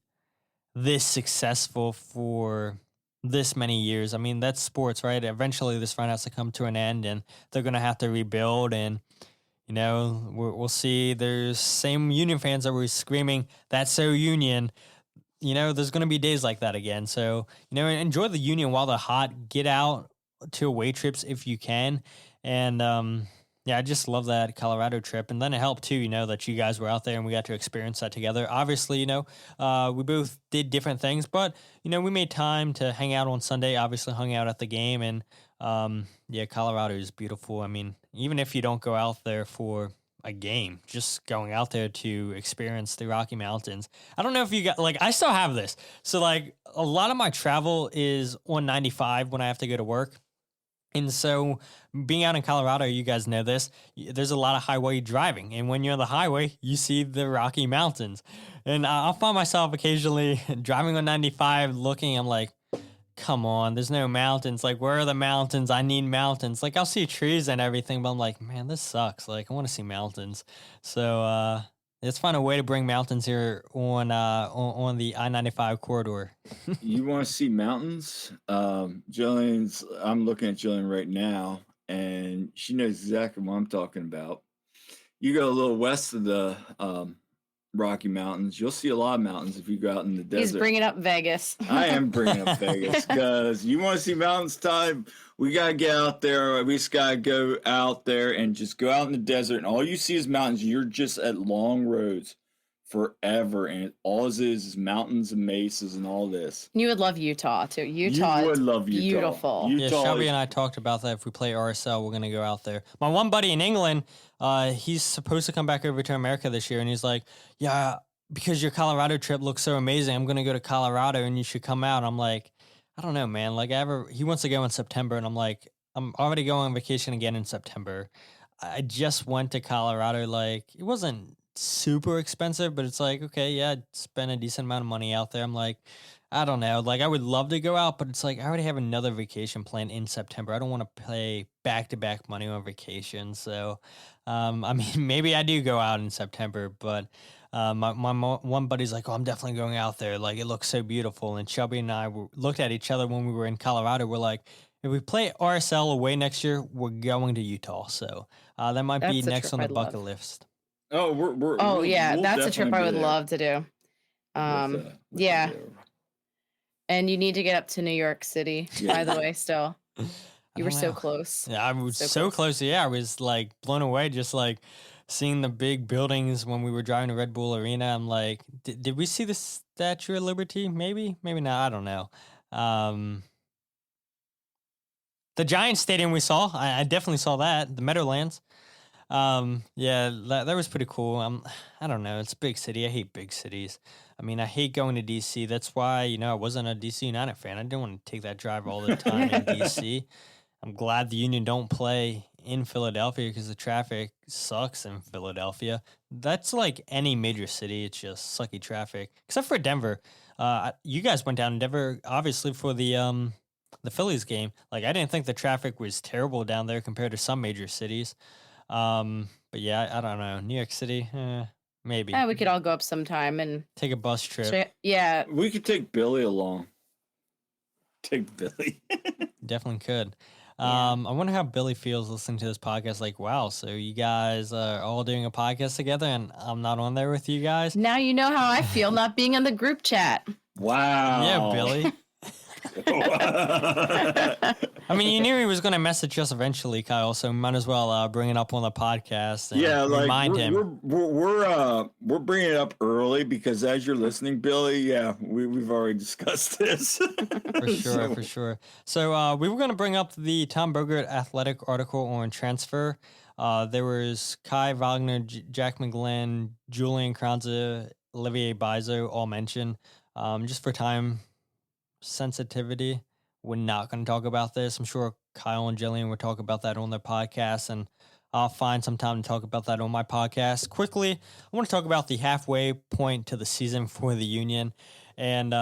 this successful for this many years. That's sports, right? Eventually this run has to come to an end and they're going to have to rebuild. And, we'll see. There's same Union fans that were screaming, "That's so Union." There's going to be days like that again. So, enjoy the Union while they're hot. Get out to away trips if you can. And, I just love that Colorado trip. And then it helped too, that you guys were out there and we got to experience that together. Obviously, we both did different things, but, we made time to hang out on Sunday, obviously hung out at the game. And, Colorado is beautiful. Even if you don't go out there for a game, just going out there to experience the Rocky Mountains. I don't know if you got, I still have this. So, a lot of my travel is on 95 when I have to go to work. And so being out in Colorado, you guys know this, there's a lot of highway driving. And when you're on the highway, you see the Rocky Mountains. And I'll find myself occasionally driving on 95 looking, I'm like, come on, there's no mountains. Where are the mountains? I need mountains. I'll see trees and everything, but I'm like, man, this sucks. I want to see mountains. So let's find a way to bring mountains here on the I-95 corridor. You want to see mountains? Jillian's. I'm looking at Jillian right now, and she knows exactly what I'm talking about. You go a little west of the Rocky Mountains, you'll see a lot of mountains if you go out in the desert. He's bringing up Vegas. I am bringing up Vegas because you want to see mountains, Ty. We got to get out there. We just got to go out there and just go out in the desert, and all you see is mountains. You're just at long roads forever, and all it is mountains and mesas and all this. You would love Utah, too. Utah you would is love Utah. Beautiful. Utah Shelby and I talked about that. If we play RSL, we're going to go out there. My one buddy in England, he's supposed to come back over to America this year, and he's like, yeah, because your Colorado trip looks so amazing, I'm going to go to Colorado, and you should come out. I'm like, I don't know, man. He wants to go in September, and I'm like, I'm already going on vacation again in September. I just went to Colorado. It wasn't super expensive, but it's okay, yeah, I'd spend a decent amount of money out there. I'm like, I don't know. I would love to go out, but it's I already have another vacation planned in September. I don't want to pay back-to-back money on vacation. So, maybe I do go out in September, but my one buddy's like, oh, I'm definitely going out there. It looks so beautiful. And Shelby and I looked at each other when we were in Colorado. We're like, if we play RSL away next year, we're going to Utah. So that might be next on the bucket list. Oh, we'll that's a trip I would love to do. Yeah. And you need to get up to New York City, by the way, still. You were so close. Yeah, I was so close. Yeah, I was blown away just seeing the big buildings when we were driving to Red Bull Arena. I'm like, did we see the Statue of Liberty? Maybe not. I don't know. The Giants Stadium we saw, I definitely saw that. The Meadowlands. That was pretty cool. I don't know. It's a big city. I hate big cities. I hate going to DC. That's why, I wasn't a DC United fan. I didn't want to take that drive all the time in DC. I'm glad the Union don't play in Philadelphia because the traffic sucks in Philadelphia. That's any major city. It's just sucky traffic, except for Denver. You guys went down to Denver, obviously, for the Phillies game. I didn't think the traffic was terrible down there compared to some major cities. But yeah, I don't know. New York City, maybe. We could all go up sometime and take a bus trip. Yeah. We could take Billy along. Take Billy. Definitely could. I wonder how Billy feels listening to this podcast. Wow, so you guys are all doing a podcast together and I'm not on there with you guys? Now you know how I feel not being in the group chat. Wow. Yeah, Billy. So, I mean, you knew he was going to message us eventually, Kyle. So might as well bring it up on the podcast. And remind him. We're bringing it up early because as you're listening, Billy, we've already discussed this. For sure. So we were going to bring up the Tom Bogert Athletic article on transfer. There was Kai Wagner, Jack McGlynn, Julian Kranze, Olivier Bizo all mentioned. Just for time sensitivity, we're not going to talk about this. I'm sure Kyle and Jillian will talk about that on their podcast, and I'll find some time to talk about that on my podcast. Quickly, I want to talk about the halfway point to the season for the Union. And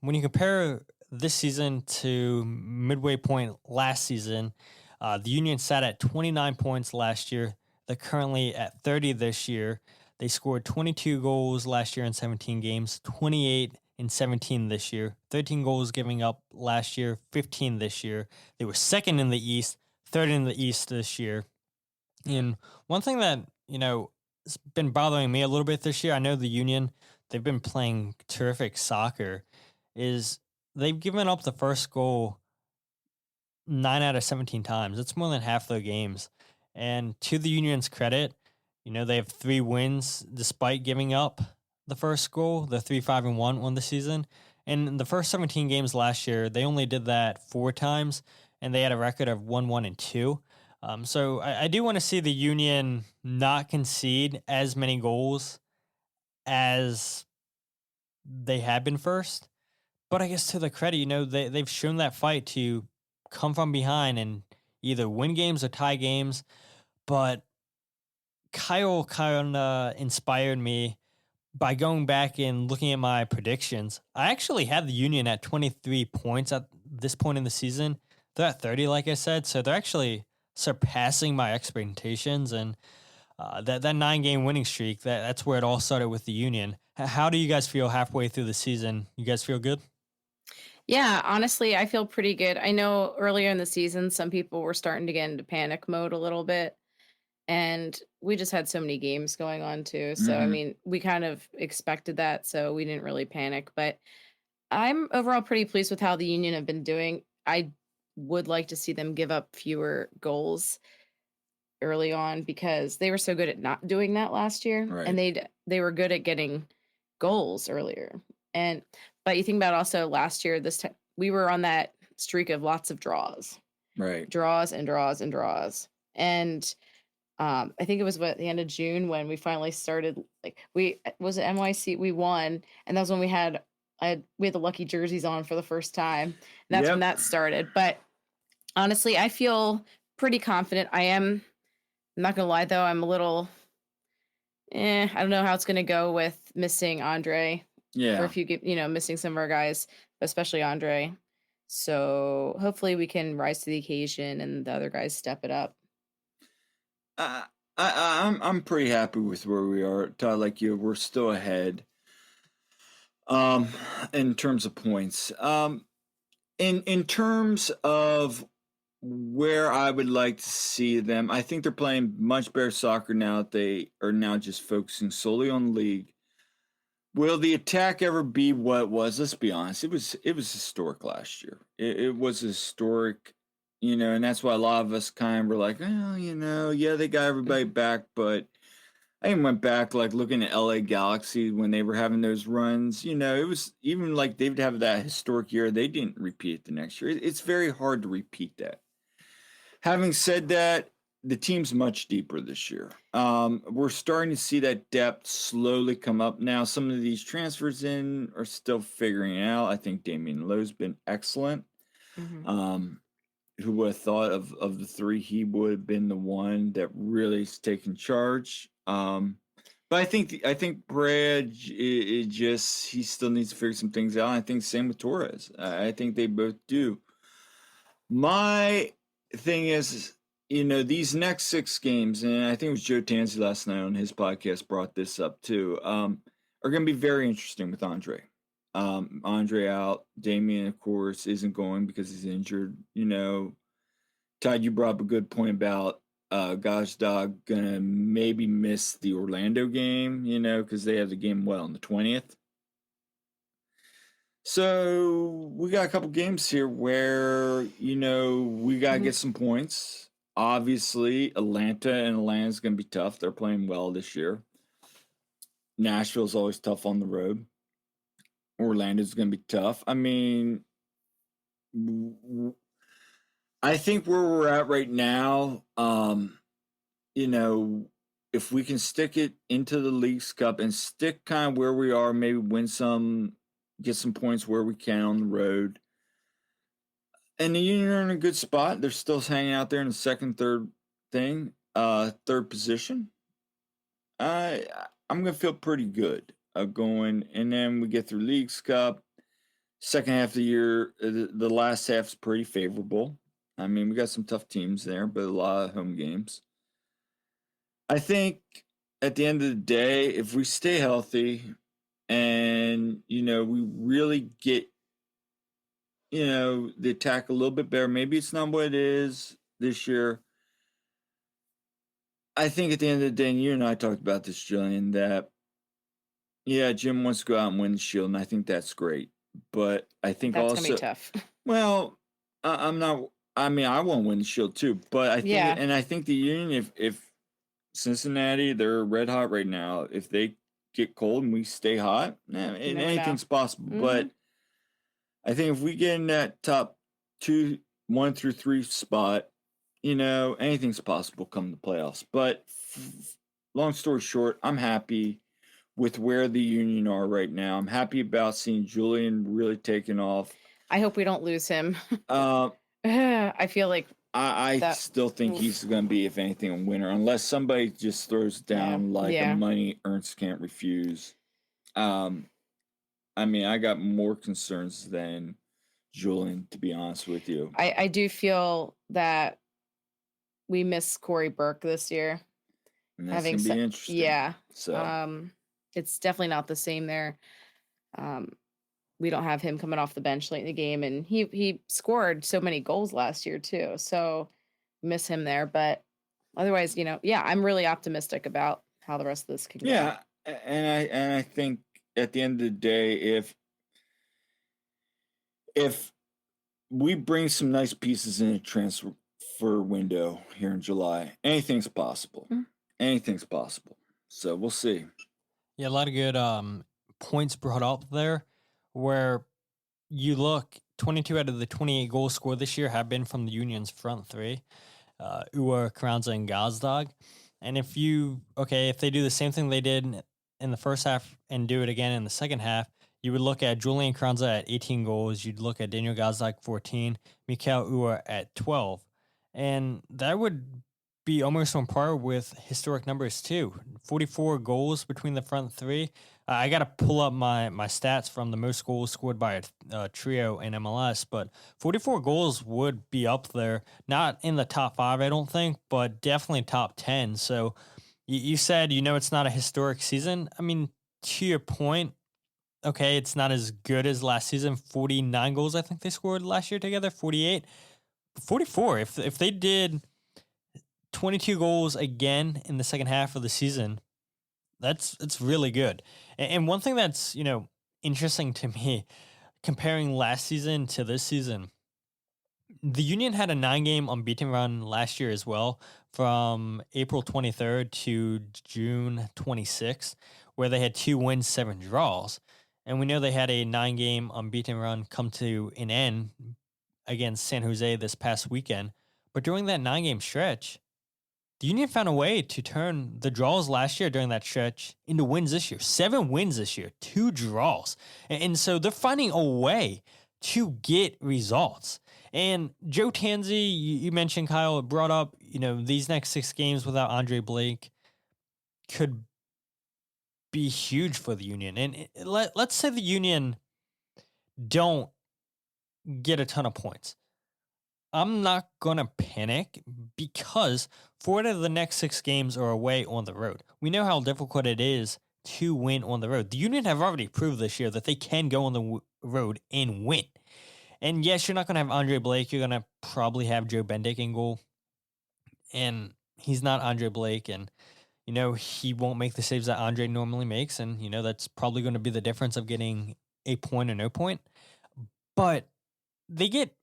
when you compare this season to midway point last season, the Union sat at 29 points last year. They're currently at 30 this year. They scored 22 goals last year in 17 games, 28 in 17 this year, 13 goals giving up last year, 15 this year. They were second in the East, third in the East this year. And one thing that, has been bothering me a little bit this year, I know the Union, they've been playing terrific soccer, is they've given up the first goal 9 out of 17 times. That's more than half their games. And to the Union's credit, they have 3 wins despite giving up the first goal. They're 3-5-1 on the season. And in the first 17 games last year, they only did that 4 times, and they had a record of 1-1-2. So I do want to see the Union not concede as many goals as they had been first. But I guess to their credit, they've shown that fight to come from behind and either win games or tie games. But Kyle kind of inspired me by going back and looking at my predictions. I actually had the Union at 23 points at this point in the season. They're at 30, like I said, so they're actually surpassing my expectations. And that 9-game winning streak, that's where it all started with the Union. How do you guys feel halfway through the season? You guys feel good? Yeah, honestly, I feel pretty good. I know earlier in the season, some people were starting to get into panic mode a little bit. And we just had so many games going on too. So, I mean, we kind of expected that. So we didn't really panic. But I'm overall pretty pleased with how the Union have been doing. I would like to see them give up fewer goals early on because they were so good at not doing that last year. Right. And they were good at getting goals earlier. But you think about also last year, this time we were on that streak of lots of draws. Right. Draws and draws and draws. And I think it was at the end of June when we finally started. Was it NYC? We won, and that was when we had the lucky jerseys on for the first time. And that's when that started. But honestly, I feel pretty confident. I'm not gonna lie though, I'm a little. I don't know how it's gonna go with missing Andre. Yeah. Or if you get missing some of our guys, especially Andre. So hopefully we can rise to the occasion and the other guys step it up. I'm pretty happy with where we are, Todd. Like you, we're still ahead. In terms of points. In terms of where I would like to see them, I think they're playing much better soccer now that they are now just focusing solely on the league. Will the attack ever be what it was? Let's be honest. It was historic last year. It was historic. And that's why a lot of us kind of were like, they got everybody back. But I even went back, like, looking at LA Galaxy when they were having those runs. It was even like they would have that historic year. They didn't repeat it the next year. It's very hard to repeat that. Having said that, the team's much deeper this year. We're starting to see that depth slowly come up now. Some of these transfers in are still figuring it out. I think Damian Lowe's been excellent. Mm-hmm. Who would have thought of the 3, he would have been the one that really has taken charge. But I think Brad, he still needs to figure some things out. I think same with Torres. I think they both do. My thing is, these next 6 games, and I think it was Joe Tanzi last night on his podcast brought this up too, are going to be very interesting with Andre. Andre out. Damian, of course, isn't going because he's injured. Todd, you brought up a good point about Gazdag gonna maybe miss the Orlando game, because they have the game on the 20th. So we got a couple games here where, we got to get some points. Obviously, Atlanta's going to be tough. They're playing well this year. Nashville's always tough on the road. Orlando's going to be tough. I mean, I think where we're at right now, if we can stick it into the Leagues Cup and stick kind of where we are, maybe win some, get some points where we can on the road. And the Union are in a good spot. They're still hanging out there in the second, third position. I'm going to feel pretty good going. And then we get through Leagues Cup. Second half of the year, the last half is pretty favorable. I mean, we got some tough teams there, but a lot of home games. I think at the end of the day, if we stay healthy and, we really get, the attack a little bit better, maybe it's not what it is this year. I think at the end of the day, and you and I talked about this, Jillian, that, Jim wants to go out and win the Shield, and I think that's great. But I think that's also going to be tough. Well, I'm not. I mean, I want to win the Shield too, but I think, and I think the Union, if Cincinnati, they're red hot right now. If they get cold and we stay hot, anything's possible. Mm-hmm. But I think if we get in that top 1 through 3 spot, anything's possible come the playoffs. But long story short, I'm happy with where the Union are right now. I'm happy about seeing Julian really taking off. I hope we don't lose him. I feel like I still think he's going to be, if anything, a winner, unless somebody just throws down a money Ernst can't refuse. I mean, I got more concerns than Julian, to be honest with you. I do feel that we miss Corey Burke this year. And that's going to be interesting. Yeah. So. It's definitely not the same there. We don't have him coming off the bench late in the game, and he scored so many goals last year too. So miss him there, but otherwise, I'm really optimistic about how the rest of this can go. Yeah, and I think at the end of the day, if we bring some nice pieces in a transfer window here in July, anything's possible. Mm-hmm. Anything's possible. So we'll see. Yeah, a lot of good points brought up there, where you look, 22 out of the 28 goals scored this year have been from the Union's front three, Uwa, Carranza, and Gazdag. And if they do the same thing they did in the first half and do it again in the second half, you would look at Julian Carranza at 18 goals, you'd look at Daniel Gazdag 14, Mikhail Uwa at 12. And that would be almost on par with historic numbers too. 44 goals between the front three. I got to pull up my stats from the most goals scored by a trio in MLS, but 44 goals would be up there. Not in the top 5, I don't think, but definitely top 10. So you said, it's not a historic season. I mean, to your point, okay, it's not as good as last season. 49 goals, I think they scored last year together. 48, 44. If they did 22 goals again in the second half of the season, it's really good. And one thing that's, interesting to me, comparing last season to this season, the Union had a 9-game unbeaten run last year as well, from April 23rd to June 26th, where they had 2 wins, 7 draws. And we know they had a 9-game unbeaten run come to an end against San Jose this past weekend. But during that 9-game stretch, the Union found a way to turn the draws last year during that stretch into wins this year. 7 wins this year, 2 draws. And so they're finding a way to get results. And Joe Tansey, you mentioned, Kyle, brought up, these next 6 games without Andre Blake could be huge for the Union. And let's say the Union don't get a ton of points. I'm not going to panic, because 4 out of the next 6 games are away on the road. We know how difficult it is to win on the road. The Union have already proved this year that they can go on the road and win. And yes, you're not going to have Andre Blake. You're going to probably have Joe Bendik in goal. And he's not Andre Blake. And, he won't make the saves that Andre normally makes. And, that's probably going to be the difference of getting a point or no point. But they get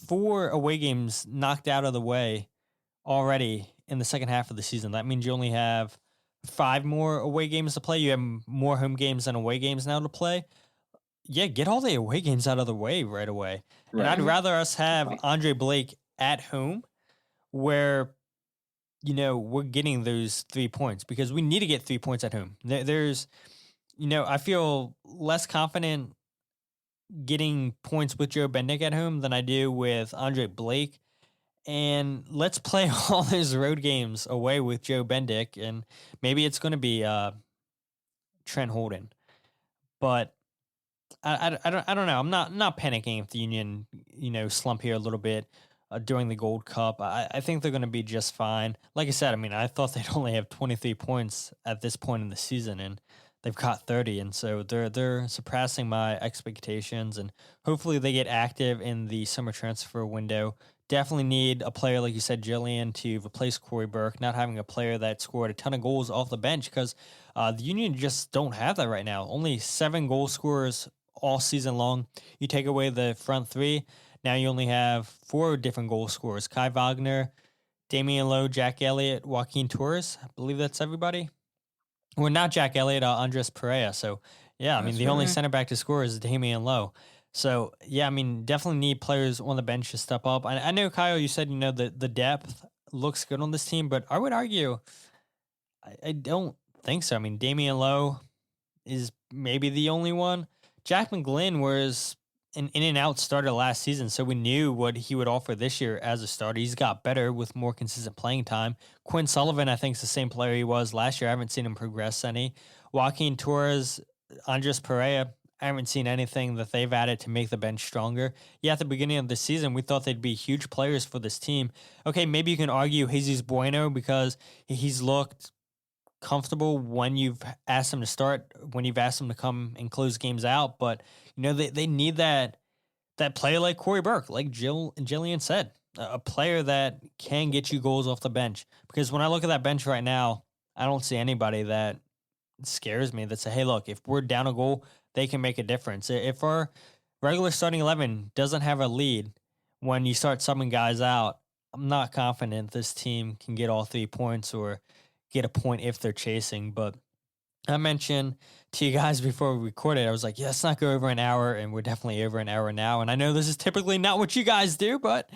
4 away games knocked out of the way already in the second half of the season. That means you only have 5 more away games to play. You have more home games than away games now to play. Yeah, get all the away games out of the way right away. Right. And I'd rather us have Andre Blake at home where, we're getting those 3 points because we need to get 3 points at home. There's, I feel less confident getting points with Joe Bendick at home than I do with Andre Blake. And let's play all those road games away with Joe Bendick. And maybe it's going to be Trent Holden. But I don't know. I'm not panicking if the Union, slump here a little bit during the Gold Cup. I think they're going to be just fine. Like I said, I thought they'd only have 23 points at this point in the season, and they've caught 30, and so they're surpassing my expectations. And hopefully they get active in the summer transfer window. Definitely need a player, like you said, Jillian, to replace Corey Burke, not having a player that scored a ton of goals off the bench because the Union just don't have that right now. Only 7 goal scorers all season long. You take away the front 3, now you only have 4 different goal scorers. Kai Wagner, Damian Lowe, Jack Elliott, Joaquin Torres. I believe that's everybody. Well, not Jack Elliott, Andres Pereira. So, yeah, That's the only right. center back to score is Damian Lowe. So, yeah, definitely need players on the bench to step up. I know, Kyle, you said, the depth looks good on this team, but I would argue I don't think so. Damian Lowe is maybe the only one. Jack McGlynn was an in and out starter last season, so we knew what he would offer this year as a starter. He's got better with more consistent playing time. Quinn Sullivan, I think, is the same player he was last year. I haven't seen him progress any. Joaquin Torres, Andres Pereira, I haven't seen anything that they've added to make the bench stronger. Yeah, at the beginning of the season, we thought they'd be huge players for this team. Okay, maybe you can argue Jesus Bueno because he's looked comfortable when you've asked him to start, when you've asked him to come and close games out. But, they need that player like Corey Burke, like Jillian said, a player that can get you goals off the bench. Because when I look at that bench right now, I don't see anybody that scares me that say, hey, look, if we're down a goal, they can make a difference. If our regular starting 11 doesn't have a lead when you start subbing guys out, I'm not confident this team can get all 3 points or get a point if they're chasing. But I mentioned to you guys before we recorded, I was like, yeah, let's not go over an hour, and we're definitely over an hour now. And I know this is typically not what you guys do, but,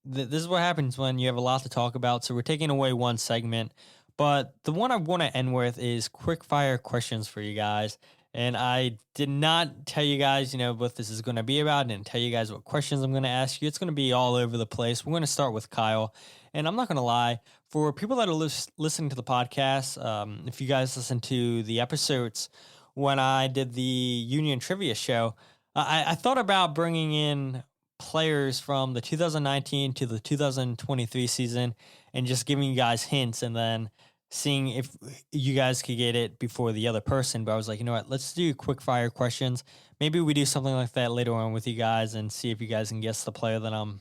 this is what happens when you have a lot to talk about. So we're taking away one segment. But the one I want to end with is quick fire questions for you guys. And I did not tell you guys, what this is going to be about. I didn't tell you guys what questions I'm going to ask you. It's going to be all over the place. We're going to start with Kyle. And I'm not going to lie, for people that are listening to the podcast, if you guys listen to the episodes when I did the Union Trivia show, I thought about bringing in players from the 2019 to the 2023 season and just giving you guys hints and then seeing if you guys could get it before the other person. But I was like, you know what, let's do quick fire questions. Maybe we do something like that later on with you guys and see if you guys can guess the player that I'm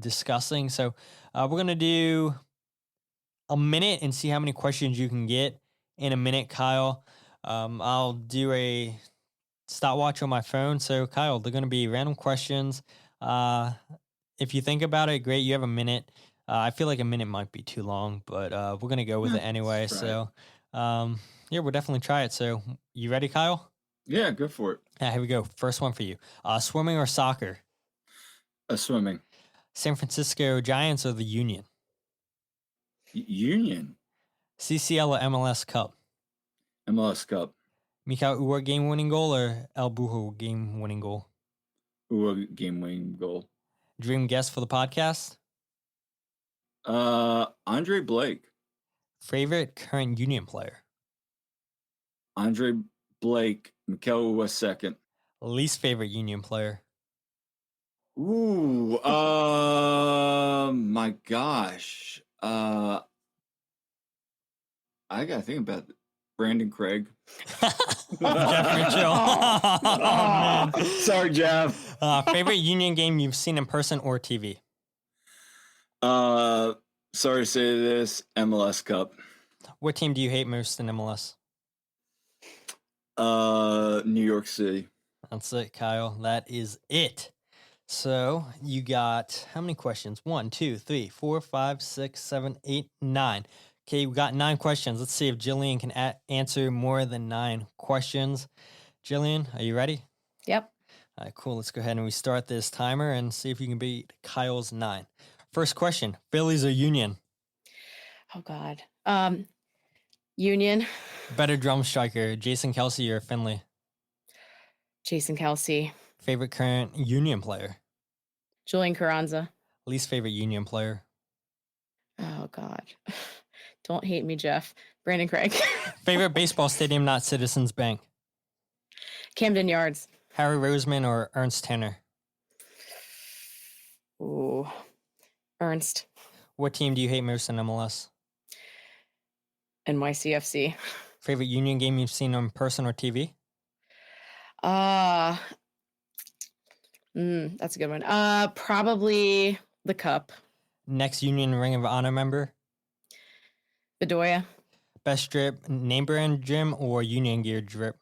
discussing. So we're going to do a minute and see how many questions you can get in a minute, Kyle. I'll do a stopwatch on my phone. So Kyle, they're going to be random questions. If you think about it, great. You have a minute. I feel like a minute might be too long, but we're going to go with it anyway. So, we'll definitely try it. So, you ready, Kyle? Yeah, go for it. Here we go. First one for you. Swimming or soccer? Swimming. San Francisco Giants or the Union? Union. CCL or MLS Cup? MLS Cup. Mikal Ua game-winning goal or El Bujo game-winning goal? Ua game-winning goal. Dream guest for the podcast? Andre Blake. Favorite current Union player? Andre Blake. Mikel was second. Least favorite Union player? Ooh, my gosh. I gotta think about Brandon Craig. Jeff Mitchell. Oh, man. Sorry, Jeff. Favorite Union game you've seen in person or TV? Sorry to say this, MLS Cup. What team do you hate most in MLS? New York City. That's it, Kyle. That is it. So you got how many questions? 1, 2, 3, 4, 5, 6, 7, 8, 9. Okay, we got 9 questions. Let's see if Jillian can answer more than 9 questions. Jillian, are you ready? Yep. All right, cool. Let's go ahead and restart this timer and see if you can beat Kyle's 9. First question, Phillies or Union? Oh, God. Union. Better drum striker, Jason Kelce or Findlay? Jason Kelce. Favorite current Union player? Julian Carranza. Least favorite Union player? Oh, God. Don't hate me, Jeff. Brandon Craig. Favorite baseball stadium, not Citizens Bank? Camden Yards. Harry Roseman or Ernst Tanner? Ooh. Ernst. What team do you hate most in MLS? NYCFC. Favorite Union game you've seen in person or TV? That's a good one. Probably the Cup. Next Union Ring of Honor member? Bedoya. Best drip, name brand gym or Union gear drip?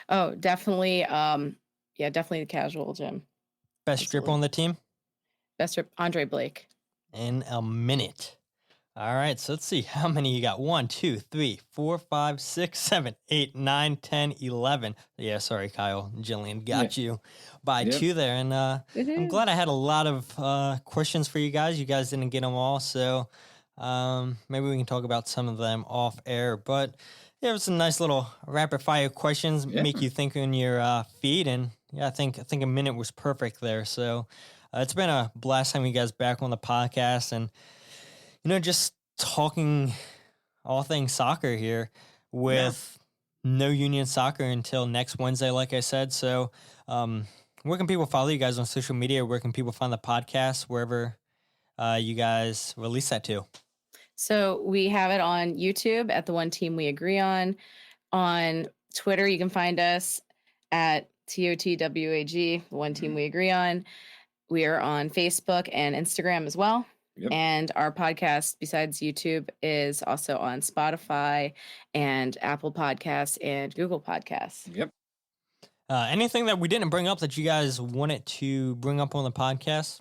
Oh, definitely. Definitely the casual gym. Best strip on the team? Best strip, Andre Blake. In a minute. All right, so let's see how many you got. 1, 2, 3, 4, 5, 6, 7, 8, 9, 10, 11. Yeah, sorry, Kyle. Jillian got you by 2 there. And I'm glad I had a lot of questions for you guys. You guys didn't get them all, so maybe we can talk about some of them off air. But yeah, it was some nice little rapid fire questions, make you think on your feet. And yeah, I think a minute was perfect there. So it's been a blast having you guys back on the podcast and just talking all things soccer here with no Union soccer until next Wednesday, like I said. So where can people follow you guys on social media? Where can people find the podcast, wherever you guys release that to? So we have it on YouTube at The One Team We Agree On. On Twitter, you can find us at TOTWAG, The One Team We Agree On. We are on Facebook and Instagram as well. Yep. And our podcast, besides YouTube, is also on Spotify and Apple Podcasts and Google Podcasts. Yep. Anything that we didn't bring up that you guys wanted to bring up on the podcast?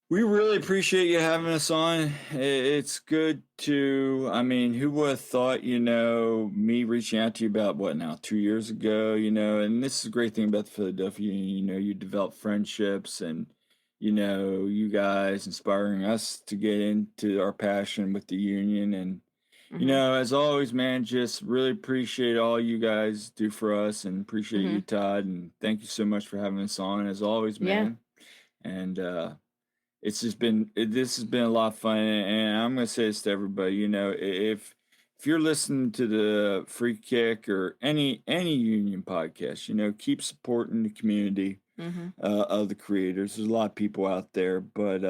We really appreciate you having us on. It's good to, who would have thought, me reaching out to you about 2 years ago, and this is a great thing about the Philadelphia Union, you develop friendships and, you guys inspiring us to get into our passion with the Union. And, as always, man, just really appreciate all you guys do for us and appreciate you, Todd. And thank you so much for having us on as always, man. Yeah. And, this has been a lot of fun, and I'm going to say this to everybody, if you're listening to the Free Kick or any Union podcast, keep supporting the community of the creators. There's a lot of people out there, but,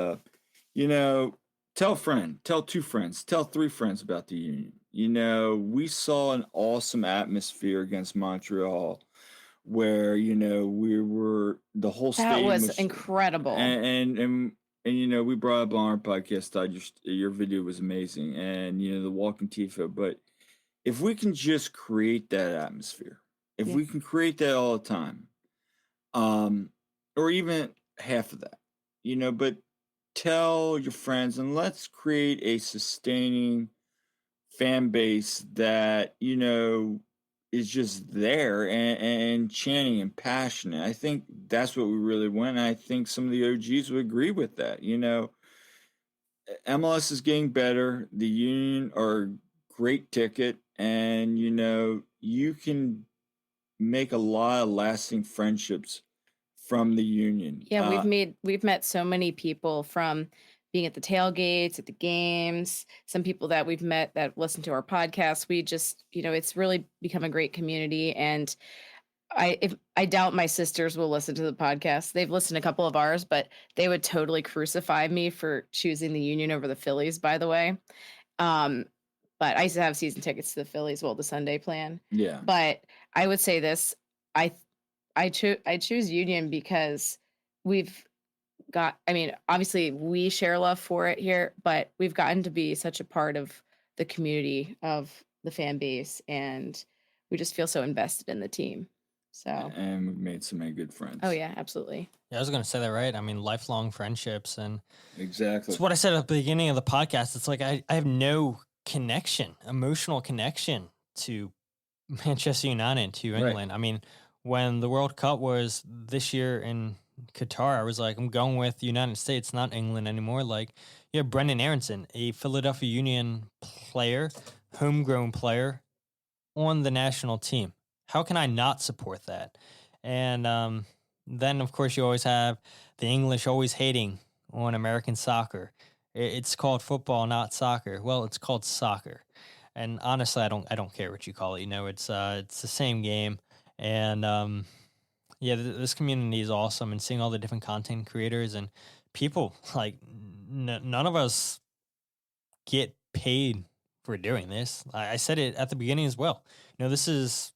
tell a friend, tell 2 friends, tell 3 friends about the Union. We saw an awesome atmosphere against Montreal where, the whole stadium was incredible. And we brought up on our podcast, Todd, your video was amazing, and the walking tifo. But if we can just create that atmosphere, if we can create that all the time, or even half of that, but tell your friends and let's create a sustaining fan base that is just there and chanting and passionate. I think that's what we really want. And I think some of the OGs would agree with that. MLS is getting better. The Union are a great ticket. And, you can make a lot of lasting friendships from the Union. Yeah, we've met so many people from being at the tailgates, at the games, some people that we've met that listen to our podcast. We just, it's really become a great community. And I doubt my sisters will listen to the podcast. They've listened to a couple of ours, but they would totally crucify me for choosing the Union over the Phillies, by the way. But I used to have season tickets to the Phillies, the Sunday plan. Yeah. But I would say this, I choose Union because obviously we share love for it here, but we've gotten to be such a part of the community of the fan base, and we just feel so invested in the team. So, and we've made so many good friends. Oh yeah, absolutely. Yeah, I was going to say that, right? I mean, lifelong friendships, and exactly. It's what I said at the beginning of the podcast. It's like I have no emotional connection to Manchester United, to England. Right. I mean, when the World Cup was this year in Qatar, I was like, I'm going with the United States, not England anymore. Like, you have Brendan Aronson, a Philadelphia Union player, homegrown player on the national team. How can I not support that? And then, of course, you always have the English always hating on American soccer. It's called football, not soccer. Well, it's called soccer. And honestly, I don't care what you call it. You know, it's the same game. And yeah, this community is awesome. And seeing all the different content creators and people, like none of us get paid for doing this. I said it at the beginning as well. You know, this is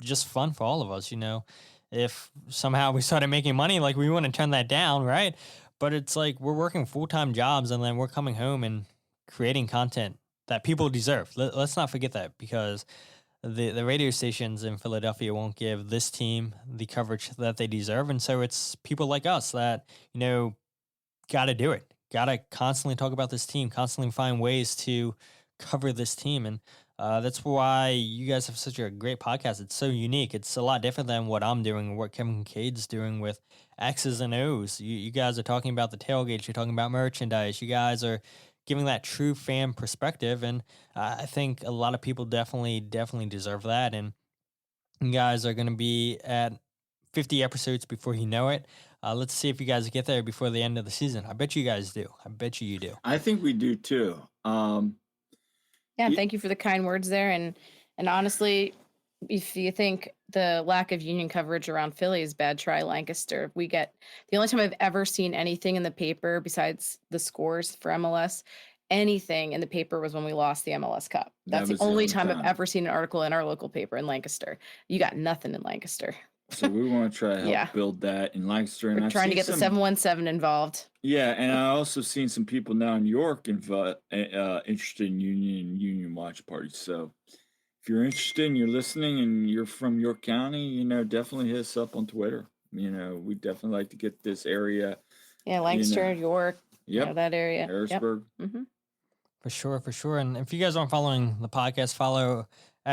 just fun for all of us. You know, if somehow we started making money, like we want to turn that down, right? But it's like we're working full-time jobs and then we're coming home and creating content that people deserve. Let's not forget that, because the radio stations in Philadelphia won't give this team the coverage that they deserve. And so it's people like us that, you know, got to do it. Got to constantly talk about this team, constantly find ways to cover this team. And that's why you guys have such a great podcast. It's so unique. It's a lot different than what I'm doing or what Kevin Kincaid's doing with X's and O's. You guys are talking about the tailgates. You're talking about merchandise. You guys are giving that true fan perspective. And I think a lot of people definitely deserve that. And you guys are going to be at 50 episodes before you know it. Let's see if you guys get there before the end of the season. I bet you guys do. I bet you do. I think we do too. Yeah, thank you for the kind words there. And honestly, if you think the lack of Union coverage around Philly is bad, try Lancaster. The only time I've ever seen anything in the paper besides the scores for MLS, anything in the paper was when we lost the MLS Cup. That's the only time I've ever seen an article in our local paper in Lancaster. You got nothing in Lancaster. So we want to try to help build that in Lancaster. And we're trying to get the 717 involved. Yeah, and I also seen some people now in York interested in Union watch parties. So if you're interested and you're listening and you're from York County, you know, definitely hit us up on Twitter. You know, we definitely like to get this area. Yeah, Lancaster, York, that area. Harrisburg. Yep. Mm-hmm. For sure. And if you guys aren't following the podcast, follow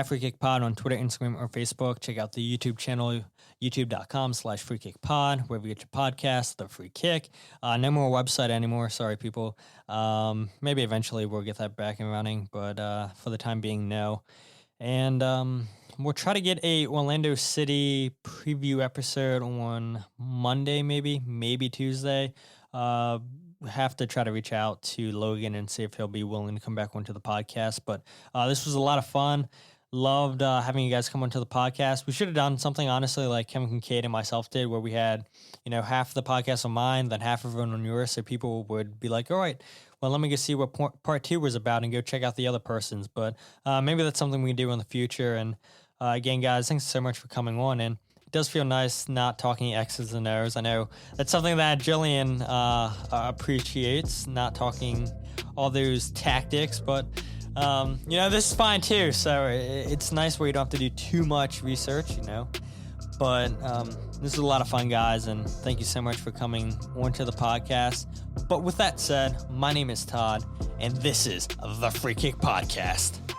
Free Kick Pod on Twitter, Instagram, or Facebook. Check out the YouTube channel, youtube.com/freekickpod, wherever you get your podcast, The Free Kick. No more website anymore. Sorry, people. Maybe eventually we'll get that back and running, but for the time being, no. And we'll try to get a Orlando City preview episode on Monday, maybe Tuesday. Have to try to reach out to Logan and see if he'll be willing to come back onto the podcast. But this was a lot of fun. Loved having you guys come onto the podcast. We should have done something, honestly, like Kevin Kincaid and myself did, where we had, you know, half of the podcast on mine, then half of it on yours, so people would be like, all right, well, let me go see what part 2 was about and go check out the other person's. But maybe that's something we do in the future. And again, guys, thanks so much for coming on. And it does feel nice not talking X's and O's. I know that's something that Jillian appreciates, not talking all those tactics, but you know, this is fine too. So it's nice where you don't have to do too much research, you know. But this is a lot of fun, guys, and thank you so much for coming onto the podcast. But with that said, my name is Todd, and this is the Free Kick Podcast.